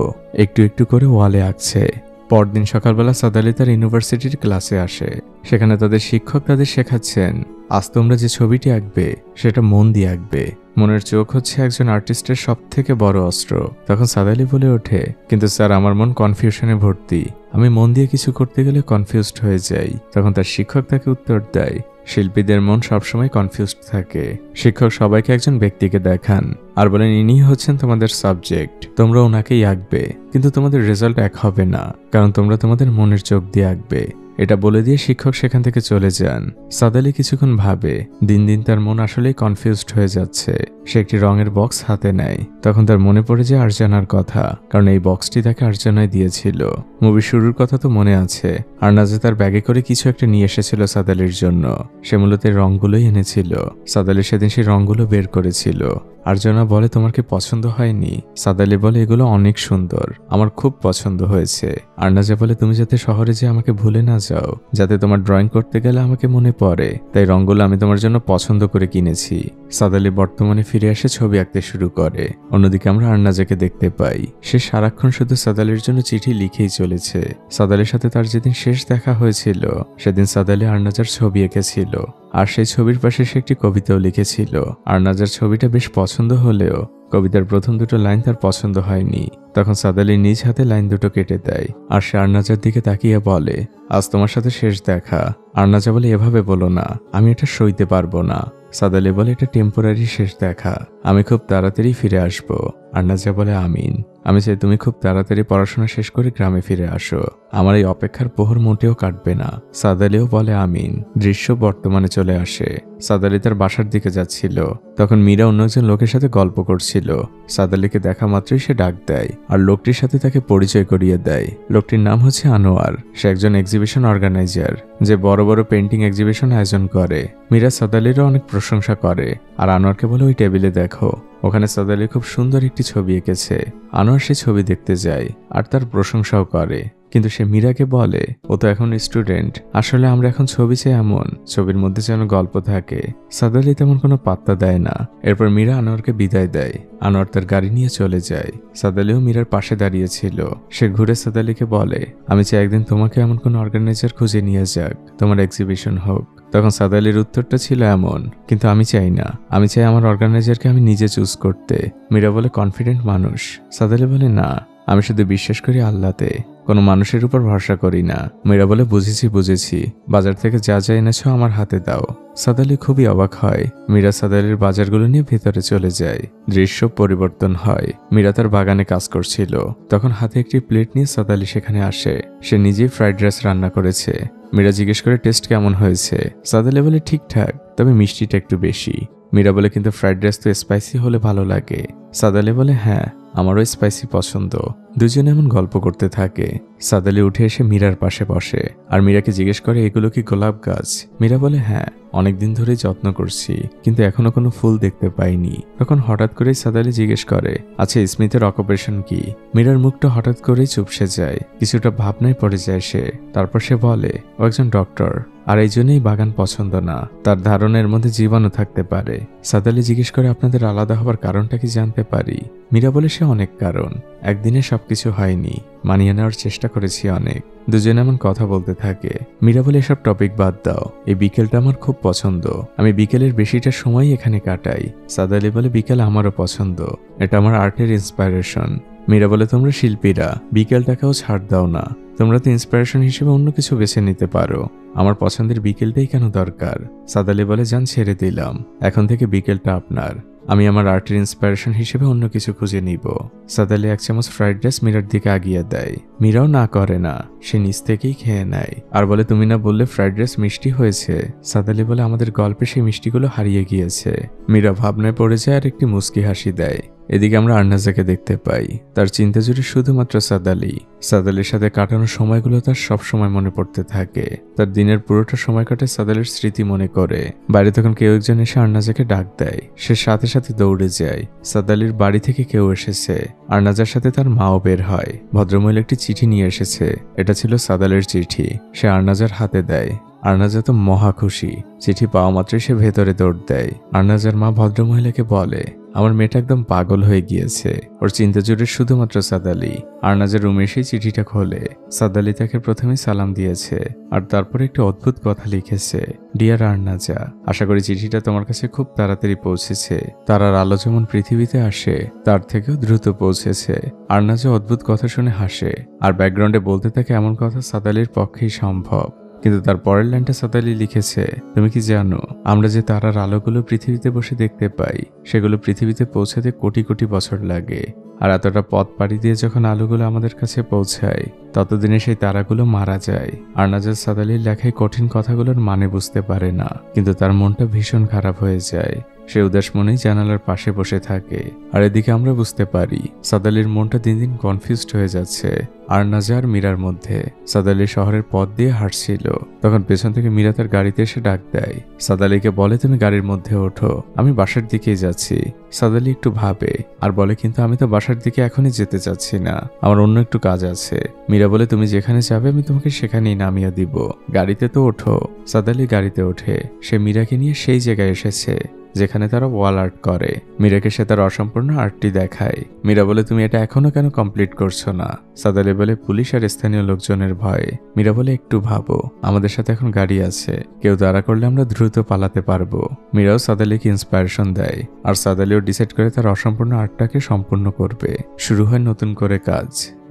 একটু একটু করে ওয়ালে আঁকছে। পরদিন সকালবেলা সাদালি তার ইউনিভার্সিটির ক্লাসে আসে। সেখানে তাদের শিক্ষক তাদের শেখাচ্ছেন, আজ তোমরা যে ছবিটি আঁকবে সেটা মন দিয়ে আঁকবে। মনের চোখ হচ্ছে একজন আর্টিস্টের সব থেকে বড় অস্ত্র। তখন সাদালি বলে ওঠে, কিন্তু স্যার আমার মন কনফিউশনে ভর্তি, আমি মন দিয়ে কিছু করতে গেলে কনফিউজড হয়ে যাই। তখন তার শিক্ষক তাকে উত্তর দেয়, শিল্পীদের মন সবসময় কনফিউজড থাকে। শিক্ষক সবাইকে একজন ব্যক্তিকে দেখান আর বলেন, ইনি হচ্ছেন তোমাদের সাবজেক্ট, তোমরা ওনাকেই আঁকবে, কিন্তু তোমাদের রেজাল্ট এক হবে না, কারণ তোমরা তোমাদের মনের চোখ দিয়ে আঁকবে। এটা বলে দিয়ে শিক্ষক সেখান থেকে চলে যান। সাদালি কিছুক্ষণ ভাবে, দিন দিন তার মন আসলেই কনফিউজড হয়ে যাচ্ছে। সে একটি রঙের বক্স হাতে নেয়। তখন তার মনে পড়ে যায় আরজানার কথা, কারণ এই বক্সটি তাকে আরজানায় দিয়েছিল। মুভি শুরুর কথা তো মনে আছে, আরনাজে তার ব্যাগে করে কিছু একটা নিয়ে এসেছিল সাদালির জন্য। সে মূলত রঙগুলোই এনেছিল। সাদালি সেদিন সেই রঙগুলো বের করেছিল। আরজানা বলে, তোমার কি পছন্দ হয়নি? সাদালি বলে, এগুলো অনেক সুন্দর, আমার খুব পছন্দ হয়েছে। আরনাজা বলে, তুমি যাতে শহরে যে আমাকে ভুলে না যাও, যাতে তোমার ড্রয়িং করতে গেলে আমাকে মনে পড়ে, তাই রঙগুলো আমি তোমার জন্য পছন্দ করে কিনেছি। সাদালি বর্তমানে ফিরে আসে, ছবি আঁকতে শুরু করে। অন্যদিকে আমরা আরনাজাকে দেখতে পাই, সে সারাক্ষণ শুধু সাদালির জন্য চিঠি লিখেই চলেছে। সাদালির সাথে তার যেদিন শেষ দেখা হয়েছিল সেদিন সাদালি আরনাজার ছবি এঁকেছিল, আর সেই ছবির পাশে সে একটি কবিতাও লিখেছিল। আরনাজার ছবিটা বেশ পছন্দ হলেও কবিতার প্রথম দুটো লাইন তার পছন্দ হয়নি। তখন সাদালি নিজ হাতে লাইন দুটো কেটে দেয় আর সে আরনাজার দিকে তাকিয়ে বলে, আজ তোমার সাথে শেষ দেখা। আরনাজা বলে, এভাবে বলো না, আমি এটা সইতে পারবো না। সাদালি বলে, এটা টেম্পোরারি শেষ দেখা, আমি খুব তাড়াতাড়ি ফিরে আসবো। আরনাজা বলে, আমিন। আমি চাই তুমি খুব তাড়াতাড়ি পড়াশোনা শেষ করে গ্রামে ফিরে আসো, আমার এই অপেক্ষার প্রহর মোটেও কাটবে না। সাদালিও বলে আমিন। দৃশ্য বর্তমানে চলে আসে। সাদালি তার বাসার দিকে যাচ্ছিল, তখন মীরা অন্য একজন লোকের সাথে গল্প করছিল। সাদালিকে দেখা মাত্রই সে ডাক দেয় আর লোকটির সাথে তাকে পরিচয় করিয়ে দেয়। লোকটির নাম হচ্ছে আনোয়ার। সে একজন এক্সিবিশন অর্গানাইজার, যে বড় বড় পেন্টিং এক্সিবিশন আয়োজন করে। মীরা সাদালিরও অনেক প্রশংসা করে আর আনোয়ারকে বলে, ওই টেবিলে দেখো, ওখানে সাদালি খুব সুন্দর একটি ছবি এঁকেছে। আনোয়ার সে ছবি দেখতে যায় আর তার প্রশংসাও করে, কিন্তু সে মীরাকে বলে, ও তো এখন স্টুডেন্ট, আসলে আমরা এখন ছবি চাই এমন ছবির মধ্যে যেন গল্প থাকে। সাদালি তেমন কোনো পাত্তা দেয় না। এরপর মীরা আনোয়ারকে বিদায় দেয়। আনোয়ার তার গাড়ি নিয়ে চলে যায়। সাদালিও মীরার পাশে দাঁড়িয়েছিল। সে ঘুরে সাদালিকে বলে, আমি চাই একদিন তোমাকে এমন কোনো অর্গানাইজার খুঁজে নিয়ে যাক, তোমার এক্সিবিশন হোক। তখন সাদালির উত্তরটা ছিল এমন, কিন্তু আমি চাই না, আমি চাই আমার অর্গানাইজারকে আমি নিজে চুজ করতে। মীরা বলে, কনফিডেন্ট মানুষ। সাদালি বলে, না, আমি শুধু বিশ্বাস করি আল্লাহতে, কোনো মানুষের উপর ভরসা করি না। মীরা বলে, বুঝেছি, বাজার থেকে যা যা এনেছো আমার হাতে দাও। সাদালি খুবই অবাক হয়। মীরা সাদালির বাজারগুলো নিয়ে ভেতরে চলে যায়। দৃশ্য পরিবর্তন হয়। মীরা তার বাগানে কাজ করছিল, তখন হাতে একটি প্লেট নিয়ে সাদালি সেখানে আসে। সে নিজেই ফ্রাইড রাইস রান্না করেছে। মীরা জিজ্ঞেস করে, টেস্ট কেমন হয়েছে? সাদালি বলে, ঠিকঠাক, তবে মিষ্টিটা একটু বেশি। মীরা বলে, কিন্তু ফ্রাইড রাইস তো স্পাইসি হলে ভালো লাগে। সাদালি বলে, হ্যাঁ, আমারও স্পাইসি পছন্দ। দুজনে এমন গল্প করতে থাকে। সাদালি উঠে এসে মীরার পাশে বসে আর মীরাকে জিজ্ঞেস করে, এগুলো কি গোলাপ গাছ? মীরা বলে, হ্যাঁ, অনেকদিন ধরেই যত্ন করছি, কিন্তু এখনো কোনো ফুল দেখতে পাইনি। তখন হঠাৎ করেই সাদালি জিজ্ঞেস করে, আচ্ছা, স্মিথের অকুপেশন কি? মীরার মুখটা হঠাৎ করেই চুপসে যায়, কিছুটা ভাবনায় পড়ে যায় সে। তারপর সে বলে, ও একজন ডক্টর, আর এই জন্যই বাগান পছন্দ না, তার ধারণের মধ্যে জীবাণু থাকতে পারে। সাদালি জিজ্ঞেস করে, আপনাদের আলাদা হবার কারণটা কি জানতে পারি? মীরা বলে, সে অনেক কারণ, একদিনে সবকিছু হয়নি, মানিয়ে নেওয়ার চেষ্টা করেছি অনেক। দুজনে এমন কথা বলতে থাকে। মীরা বলে, এসব টপিক বাদ দাও, এই বিকেলটা আমার খুব পছন্দ, আমি বিকেলের বেশিটা সময় এখানে কাটাই। সাদালি বলে, বিকেল আমারও পছন্দ, এটা আমার আর্টের ইন্সপাইরেশন। মীরা বলে, তোমরা শিল্পীরা বিকেলটাকেও ছাড় দাও না, তোমরা তো ইন্সপিরেশন হিসেবে অন্য কিছু বেছে নিতে পারো, আমার পছন্দের বিকেলটাই কেন দরকার? সাদালি বলে, যান, ছেড়ে দিলাম, এখন থেকে বিকেলটা আপনার। আমি আমার আর্টের ইন্সপিরেশন হিসেবে অন্য কিছু খুঁজে নিব। সাদ আলী 1 চামচ ফ্রাইড রাইস মীরার দিকে আগিয়ে দেয়। মীরাও না করে না, সে নিজ থেকেই খেয়ে নেয় আর বলে, তুমি না বললে ফ্রাইড রাইস মিষ্টি হয়েছে? সাদ আলী বলে, আমাদের গল্পে সেই মিষ্টিগুলো হারিয়ে গিয়েছে। মীরা ভাবনায় পড়ে যায় আর একটি মুচকি হাসি দেয়। এদিকে আমরা আর্নাজাকে দেখতে পাই। তার চিন্তা জুড়ে শুধুমাত্র সাদ আলী। সাদ আলীর সাথে কাটানো সময়গুলো তার সব সময় মনে পড়তে থাকে। তার দিনের পুরোটা সময় কাটে সাদ আলীর স্মৃতি মনে করে। বাইরে তখন কেউ একজন এসে আর্নাজাকে ডাক দেয়। সে সাথে সাথে দৌড়ে যায়। সাদ আলীর বাড়ি থেকে কেউ এসেছে। আর্নাজার সাথে তার মাও বের হয়। ভদ্রমহিলা একটি চিঠি নিয়ে এসেছে। এটা ছিল সাদ আলীর চিঠি। সে আর্নাজার হাতে দেয়। আর্নাজা তো মহা খুশি। চিঠি পাওয়া মাত্রই সে ভেতরে দৌড় দেয়। আর্নাজার মা ভদ্রমহিলাকে বলে, আমার মেয়েটা একদম পাগল হয়ে গিয়েছে, ওর চিন্তা জুড়ে শুধুমাত্র সাদ আলী। আর্নাজের রুমে এসে চিঠিটা খোলে। সাদ আলী তাকে প্রথমে সালাম দিয়েছে আর তারপরে একটি অদ্ভুত কথা লিখেছে, ডিয়ার আর্নাজা, আশা করি চিঠিটা তোমার কাছে খুব তাড়াতাড়ি পৌঁছেছে। তারার আলো যেমন পৃথিবীতে আসে তার থেকেও দ্রুত পৌঁছেছে। আর্নাজা অদ্ভুত কথা শুনে হাসে আর ব্যাকগ্রাউন্ডে বলতে থাকে এমন কথা সাদ আলীর পক্ষেই সম্ভব। কিন্তু তার পরের লাইনটা সাদ আলী লিখেছে, তুমি কি জানো আমরা যে তারার আলোগুলো পৃথিবীতে বসে দেখতে পাই সেগুলো পৃথিবীতে পৌঁছাতে কোটি কোটি বছর লাগে। আর এতটা পথ পাড়ি দিয়ে যখন আলোগুলো আমাদের কাছে পৌঁছায় ততদিনে সেই তারাগুলো মারা যায়। আর্নাজা সাদ আলীর লেখায় কঠিন কথাগুলোর মানে বুঝতে পারে না, কিন্তু তার মনটা ভীষণ খারাপ হয়ে যায়। সে উদাস মনেই জানালার পাশে বসে থাকে। আর এদিকে আমরা বুঝতে পারি সাদ আলীর মনটা দিন দিন কনফিউজড হয়ে যাচ্ছে আর্নাজা আর মীরার মধ্যে। সাদ আলী শহরের পথ দিয়ে হাঁটছিল, তখন পেছন থেকে মীরা তার গাড়িতে এসে ডাক দেয়। সাদ আলীকে বলে, তুমি গাড়ির মধ্যে ওঠো, আমি বাসার দিকেই যাচ্ছি। সাদ আলী একটু ভাবে আর বলে, কিন্তু আমি তো বাসার দিকে এখনই যেতে চাচ্ছি না, আমার অন্য একটু কাজ আছে। মীরা বলে, তুমি যেখানে যাবে আমি তোমাকে সেখানেই নামিয়ে দিব, গাড়িতে তো ওঠো। সাদ আলী গাড়িতে ওঠে। সে মীরাকে নিয়ে সেই জায়গায় এসেছে যেখানে তারা ওয়াল আর্ট করে। মীরাকে সে তার অসম্পূর্ণ আর্টটি দেখায়। মীরা বলে, তুমি এটা এখনো কেন কমপ্লিট করছো না? সাদ আলী বলে, পুলিশ আর স্থানীয় লোকজনের ভয়ে। মীরা বলে, একটু ভাবো, আমাদের সাথে এখন গাড়ি আছে, কেউ তাড়া করলে আমরা দ্রুত পালাতে পারবো। মীরাও সাদ আলীকে ইন্সপায়ারেশন দেয় আর সাদ আলীও ডিসাইড করে তার অসম্পূর্ণ আর্টটাকে সম্পূর্ণ করবে। শুরু হয় নতুন করে কাজ।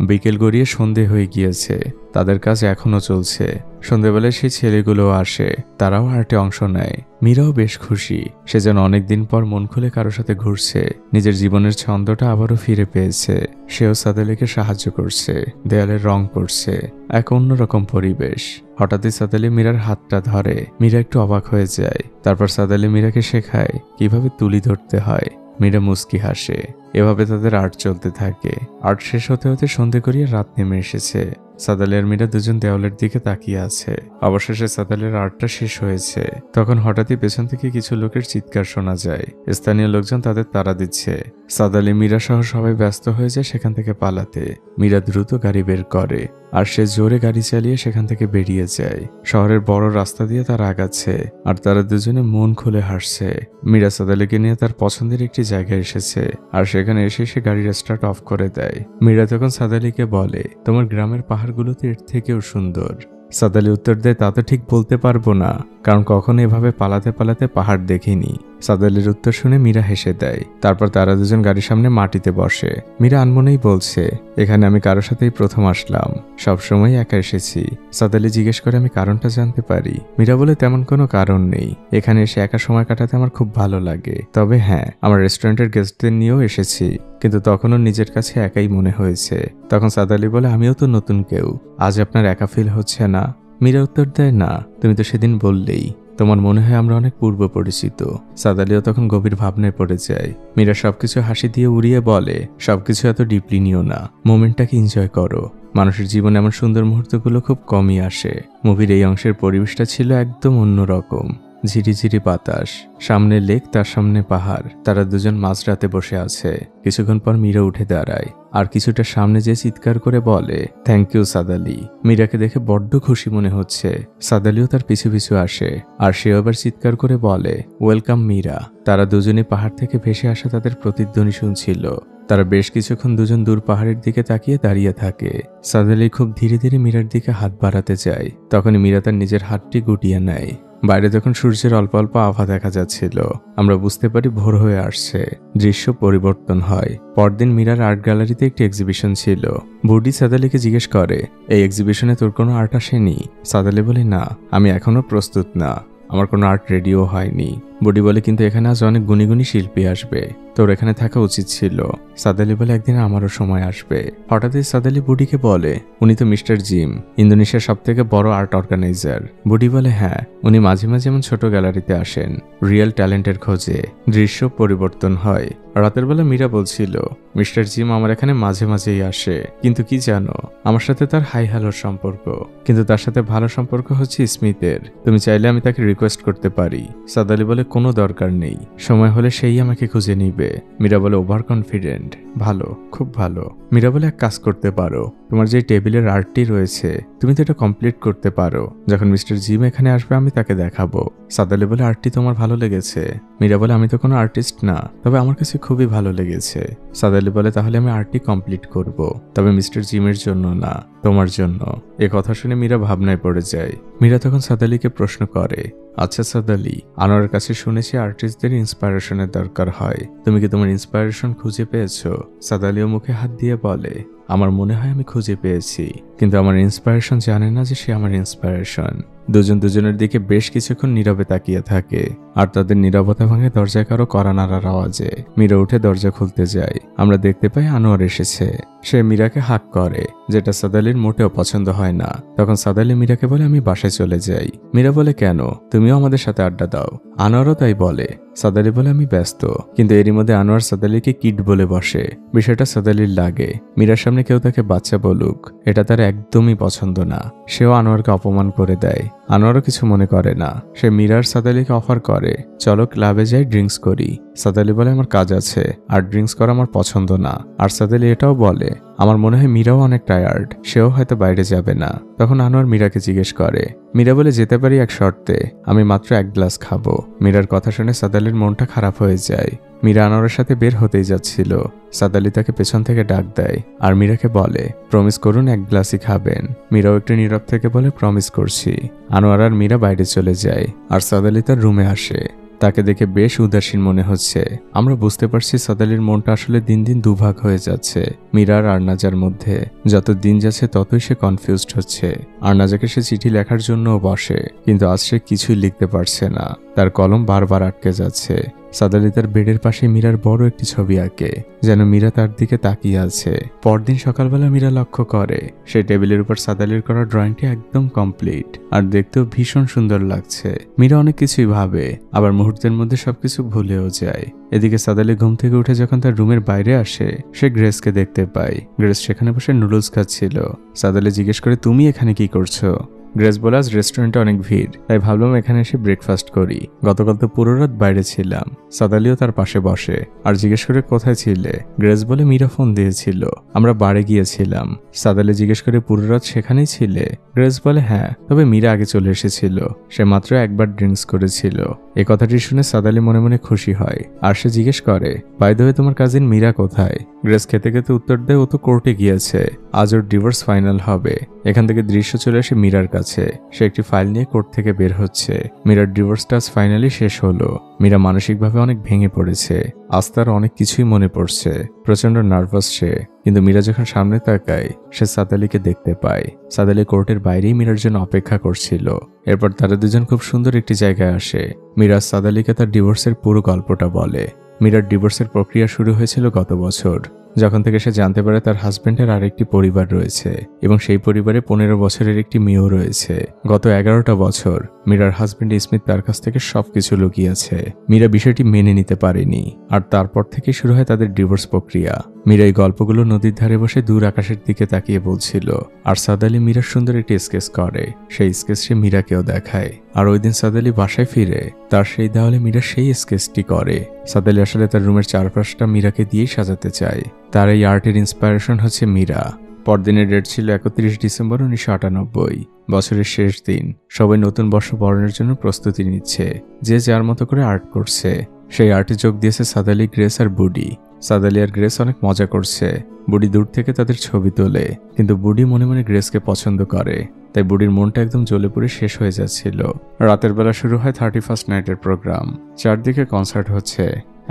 বিকেল গড়িয়ে সন্ধে হয়ে গিয়েছে, তাদের কাজ এখনো চলছে। সন্ধেবেলায় সেই ছেলেগুলো আসে, তারাও আর্টে অংশ নেয়। মীরাও বেশ খুশি, সে যেন অনেকদিন পর মন খুলে কারো সাথে ঘুরছে, নিজের জীবনের ছন্দটা আবারও ফিরে পেয়েছে। সেও সাদ আলীকে সাহায্য করছে, দেয়ালের রং করছে, এক অন্যরকম পরিবেশ। হঠাৎই সাদ আলী মীরার হাতটা ধরে। মীরা একটু অবাক হয়ে যায়। তারপর সাদ আলী মীরাকে শেখায় কিভাবে তুলি ধরতে হয়। মীরা মুস্কি হাসে। এভাবে তাদের আর্ট চলতে থাকে। আর্ট শেষ হতে হতে সন্ধে করিয়ে রাত নেমে এসেছে। সাদ আলী আর মীরা দুজন দেওয়ালের দিকে তাকিয়ে আছে। অবশেষে সাদ আলীর আর্টটা শেষ হয়েছে। তখন হঠাৎই পেছন থেকে কিছু লোকের চিৎকার শোনা যায়। স্থানীয় লোকজন তাদের তাড়া দিচ্ছে। সাদ আলী মীরা সহ সবাই ব্যস্ত হয়ে যায় সেখান থেকে পালাতে। মীরা দ্রুত গাড়ি বের করে আর সে জোরে গাড়ি চালিয়ে সেখান থেকে বেরিয়ে যায়। শহরের বড় রাস্তা দিয়ে তারা আগাচ্ছে আর তারা দুজনে মন খুলে হাসছে। মীরা সাদ আলীকে নিয়ে তার পছন্দের একটি জায়গায় এসেছে আর সেখানে এসে সে গাড়ির স্টার্ট অফ করে দেয়। মীরা তখন সাদ আলীকে বলে, তোমার গ্রামের পাহাড়গুলোতে এর থেকেও সুন্দর। সাদ আলী উত্তর দেয়, তা তো ঠিক বলতে পারবো না, কারণ কখনো এভাবে পালাতে পালাতে পাহাড় দেখিনি। সাদ আলীর উত্তর শুনে মীরা হেসে দেয়। তারপর তারা দুজন গাড়ির সামনে মাটিতে বসে। মীরা আনমনেই বলছে, এখানে আমি কারোর সাথেই প্রথম আসলাম, সবসময় একা এসেছি। সাদ আলী জিজ্ঞেস করে, আমি কারণটা জানতে পারি? মীরা বলে, তেমন কোনো কারণ নেই, এখানে এসে একা সময় কাটাতে আমার খুব ভালো লাগে। তবে হ্যাঁ, আমার রেস্টুরেন্টের গেস্টদের নিয়েও এসেছি, কিন্তু তখনও নিজের কাছে একাই মনে হয়েছে। তখন সাদ আলী বলে, আমিও তো নতুন কেউ, আজ আপনার একা ফিল হচ্ছে না? মীরা উত্তর দেয়, না, তুমি তো সেদিন বললেই তোমার মনে হয় আমরা অনেক পূর্ব পরিচিত। সাদ আলীও তখন গভীর ভাবনায় পড়ে যায়। মীরা সবকিছু হাসি দিয়ে উড়িয়ে বলে, সবকিছু এত ডিপলি নিও না, মোমেন্টটাকে এনজয় করো। মানুষের জীবনে এমন সুন্দর মুহূর্তগুলো খুব কমই আসে। মুভির এই অংশের পরিবেশটা ছিল একদম অন্যরকম। ঝিরিঝিরি বাতাস, সামনে লেক, তার সামনে পাহাড়। তারা দুজন মাঝরাতে বসে আছে। কিছুক্ষণ পর মীরা উঠে দাঁড়ায় আর কিছুটা সামনে যেয়ে চিৎকার করে বলে, থ্যাংক ইউ সাদ আলী। মীরাকে দেখে বড্ড খুশি মনে হচ্ছে। সাদ আলীও তার পিছু পিছু আসে আর সে আবার চিৎকার করে বলে, ওয়েলকাম মীরা। তারা দুজনে পাহাড় থেকে ভেসে আসা তাদের প্রতিধ্বনি শুনছিল। তারা বেশ কিছুক্ষণ দুজন দূর পাহাড়ের দিকে তাকিয়ে দাঁড়িয়ে থাকে। সাদ আলী খুব ধীরে ধীরে মীরার দিকে হাত বাড়াতে যায়। তখনই মীরা তার নিজের হাতটি গুটিয়ে নেয়। বাইরে যখন সূর্যের অল্প অল্প আভা দেখা যাচ্ছিল, আমরা বুঝতে পারি ভোর হয়ে আসছে। দৃশ্য পরিবর্তন হয়। পরদিন মীরার আর্ট গ্যালারিতে একটি এক্সিবিশন ছিল। বুডি সাদ আলীকে জিজ্ঞেস করে, এই এক্সিবিশনে তোর কোনো আর্ট আসেনি? সাদ আলী বলে, না, আমি এখনো প্রস্তুত না, আমার কোনো আর্ট রেডিও হয়নি। বুডি বলে কিন্তু এখানে আজ অনেক গুণী গুণী শিল্পী আসবে, তোর এখানে থাকা উচিত ছিল। সাদ আলী বলে একদিন আমারও সময় আসবে। হঠাৎই সাদ আলী বুডিকে বলে উনি তো মিস্টার জিম, ইন্দোনেশিয়ার সব থেকে বড় আর্ট অর্গানাইজার। বুডি বলে হ্যাঁ, উনি মাঝে মাঝে এমন ছোট গ্যালারিতে আসেন রিয়েল ট্যালেন্টের খোঁজে, দৃশ্য পরিবর্তন হয়। রাতের বেলা মীরা বলছিল মিস্টার জিম আমার এখানে মাঝে মাঝেই আসে, কিন্তু কি জানো আমার সাথে তার হাই হ্যালোর সম্পর্ক, কিন্তু তার সাথে ভালো সম্পর্ক হচ্ছে স্মিথের। তুমি চাইলে আমি তাকে রিকোয়েস্ট করতে পারি। সাদ আলী বলে কোনো দরকার নেই, সময় হলে সেই আমাকে খুঁজে নিবে। মীরা বলে ওভার কনফিডেন্ট। ভালো, খুব ভালো। মীরা বলে এক কাজ করতে পারো, তোমার যে টেবিলের আর্টটি রয়েছে তুমি তো এটা কমপ্লিট করতে পারো, যখন মিস্টার জিম এখানে আসবে আমি তাকে দেখাবো। সাদ আলী বলে আর্টটি তোমার ভালো লেগেছে? মীরা বলে আমি তো কোনো আর্টিস্ট না, তবে আমার কাছে খুবই ভালো লেগেছে। সাদ আলী বলে তাহলে আমি আর্টটি কমপ্লিট করব, তবে মিস্টার জিমের জন্য না, তোমার জন্য। এ কথা শুনে মীরা ভাবনায় পড়ে যায়। মীরা তখন সাদ আলীকে প্রশ্ন করে, আচ্ছা সাদ আলী, আনোয়ারের কাছে শুনেছি আর্টিস্টদের ইন্সপায়ারেশনের দরকার হয়, তুমি কি তোমার ইন্সপায়ারেশন খুঁজে পেয়েছো? সাদ আলীও মুখে হাত দিয়ে বলে আমার মনে হয় আমি খুঁজে পেয়েছি, কিন্তু আমার ইন্সপায়ারেশন জানে না যে সে আমার ইন্সপায়ারেশন। দুজন দুজনের দিকে বেশ কিছুক্ষণ নীরবে তাকিয়ে থাকে, আর তাদের নীরবতা ভাঙে দরজায় কারো কড়া নাড়ার আওয়াজে। মীরা উঠে দরজা খুলতে যায়। আমরা দেখতে পাই আনোয়ার এসেছে। সে মীরাকে হাক করে, যেটা সাদ আলীর মোটেও পছন্দ হয় না। তখন সাদ আলী মীরাকে বলে আমি বাসায় চলে যাই। মীরা বলে কেন, তুমিও আমাদের সাথে আড্ডা দাও। আনোয়ারও তাই বলে। সাদ আলী বলে আমি ব্যস্ত, কিন্তু এরই মধ্যে আনোয়ার সাদ আলীকে কিড বলে বসে। বিষয়টা সাদ আলীর লাগে। মীরার সামনে কেউ তাকে বাচ্চা বলুক, এটা তার একদমই পছন্দ না। সেও আনোয়ারকে অপমান করে দেয়। আনোয়ারও কিছু মনে করে না। সে মীরার সাদ আলীকে অফার করে চলো ক্লাবে যাই, ড্রিঙ্কস করি। সাদ আলী বলে আমার কাজ আছে, আর ড্রিঙ্কস করা আমার পছন্দ না। আর সাদ আলী এটাও বলে আমার মনে হয় মীরাও অনেক টায়ার্ড, সেও হয়তো বাইরে যাবে না। তখন আনোয়ার মীরাকে জিজ্ঞেস করে। মীরা বলে যেতে পারি এক শর্তে, আমি মাত্র 1 গ্লাস খাবো। মীরার কথা শুনে সাদ আলীর মনটা খারাপ হয়ে যায়। মীরা আনোয়ারের সাথে বের হতেই যাচ্ছিল। সাদ আলী তাকে পেছন থেকে ডাক দেয়, আর মীরাকে বলে প্রমিস করুন 1 গ্লাসই খাবেন। মীরাও একটু নীরব থেকে বলে প্রমিস করছি। আনোয়ার আর মীরা বাইরে চলে যায়, আর সাদ আলী তার রুমে আসে। তাকে দেখে বেশ উদাসীন মনে হচ্ছে। আমরা বুঝতে পারছি সাদ আলীর মনটা আসলে দিন দিন দুভাগ হয়ে যাচ্ছে মীরা আর আরনাজার মধ্যে। যত দিন যাচ্ছে ততই সে কনফিউজড হচ্ছে। আরনাজাকে সে চিঠি লেখার জন্যও বসে, কিন্তু আজ সে কিছুই লিখতে পারছে না। তার কলম বারবার আটকে যাচ্ছে। সাদ আলী তার বেডের পাশে মীরার বড় একটি ছবি আঁকে, যেন মীরা তার দিকে তাকিয়ে আছে। পরদিন সকালবেলা মীরা লক্ষ্য করে সেই টেবিলের উপর সাদ আলীর করা ড্রয়িংটি একদম কমপ্লিট, আর দেখতেও ভীষণ সুন্দর লাগছে। মীরা অনেক কিছুই ভাবে, আবার মুহূর্তের মধ্যে সবকিছু ভুলেও যায়। এদিকে সাদ আলী ঘুম থেকে উঠে যখন তার রুমের বাইরে আসে, সে গ্রেসকে দেখতে পায়। গ্রেস সেখানে বসে নুডলস খাচ্ছিল। সাদ আলী জিজ্ঞেস করে তুমি এখানে কি করছো? গ্রেস বলে আজ রেস্টুরেন্টে অনেক ভিড়, তাই ভাবলাম এখানে এসে ব্রেকফাস্ট করি। গতকাল তো পুরো রাত বাইরে ছিলাম। সাদ আলীও তার পাশে বসে আর জিজ্ঞেস করে কোথায় ছিলে। গ্রেস বলে মীরা ফোন দিয়েছিল, আমরা বারে গিয়েছিলাম। সাদ আলী জিজ্ঞেস করে পুরো রাত সেখানেই ছিলে? গ্রেস বলে হ্যাঁ, তবে মীরা আগে চলে এসেছিল, সে মাত্র একবার ড্রিঙ্কস করেছিল। এই কথাটি শুনে সাদ আলী মনে মনে খুশি হয়, আর সে জিজ্ঞেস করে বাই দ্য ওয়ে তোমার কাজিন মীরা কোথায়? গ্রেস খেতে খেতে উত্তর দেয় ও তো কোর্টে গিয়েছে, আজ ওর ডিভোর্স ফাইনাল হবে। এখান থেকে দৃশ্য চলে আসে মীরার কাছে। সে একটি ফাইল নিয়ে কোর্ট থেকে বের হচ্ছে। মীরার ডিভোর্সটা ফাইনালি শেষ হলো। মীরা মানসিকভাবে অনেক ভেঙে পড়েছে। আজ তার অনেক কিছুই মনে পড়ছে। প্রচন্ড নার্ভাস সে, কিন্তু মীরা যখন সামনে তাকায় সে সাদ আলীকে দেখতে পায়। সাদ আলী কোর্টের বাইরেই মীরার জন্য অপেক্ষা করছিল। এরপর তারা দুজন খুব সুন্দর একটি জায়গায় আসে। মীরা সাদ আলীকে তার ডিভোর্সের পুরো গল্পটা বলে। মীরার ডিভোর্সের প্রক্রিয়া শুরু হয়েছিল গত বছর, যখন থেকে সে জানতে পারে তার হাজবেন্ডের আরেকটি পরিবার রয়েছে এবং সেই পরিবারে 15 বছরের একটি মেয়েও রয়েছে। গত 11টা বছর মীরার হাজবেন্ড স্মিথ তার কাছ থেকে সবকিছু লুকিয়েছে। মীরা বিষয়টি মেনে নিতে পারেনি, আর তারপর থেকে শুরু হয় তাদের ডিভোর্স প্রক্রিয়া। মীরা এই গল্পগুলো নদীর ধারে বসে দূর আকাশের দিকে তাকিয়ে বলছিল, আর সাদ আলী মীরার সুন্দর একটি স্কেচ করে। সেই স্কেচ সে মীরাকেও দেখায়। আর ওই দিন সাদ আলী বাসায় ফিরে তার সেই দেওয়ালে মীরা সেই স্কেচটি করে। সাদ আলী আসলে তার রুমের চারপাশটা মীরাকে দিয়েই সাজাতে চায়। তার এই আর্টের ইন্সপায়ারেশন হচ্ছে মীরা। পরদিনের ডেট ছিল 31 ডিসেম্বর 1998, বছরের শেষ দিন। সবাই নতুন বর্ষ বরণের জন্য প্রস্তুতি নিচ্ছে, যে যার মতো করে আর্ট করছে। সেই আর্টে যোগ দিয়েছে সাদ আলী, গ্রেস আর বুডি। সাদ আলী আর গ্রেস অনেক মজা করছে। বুডি দূর থেকে তাদের ছবি তোলে, কিন্তু বুডি মনে মনে গ্রেসকে পছন্দ করে, তাই বুডির মনটা একদম জ্বলে পুড়ে শেষ হয়ে যাচ্ছিল। রাতের বেলা শুরু হয় 31st নাইটের প্রোগ্রাম। চারদিকে কনসার্ট হচ্ছে।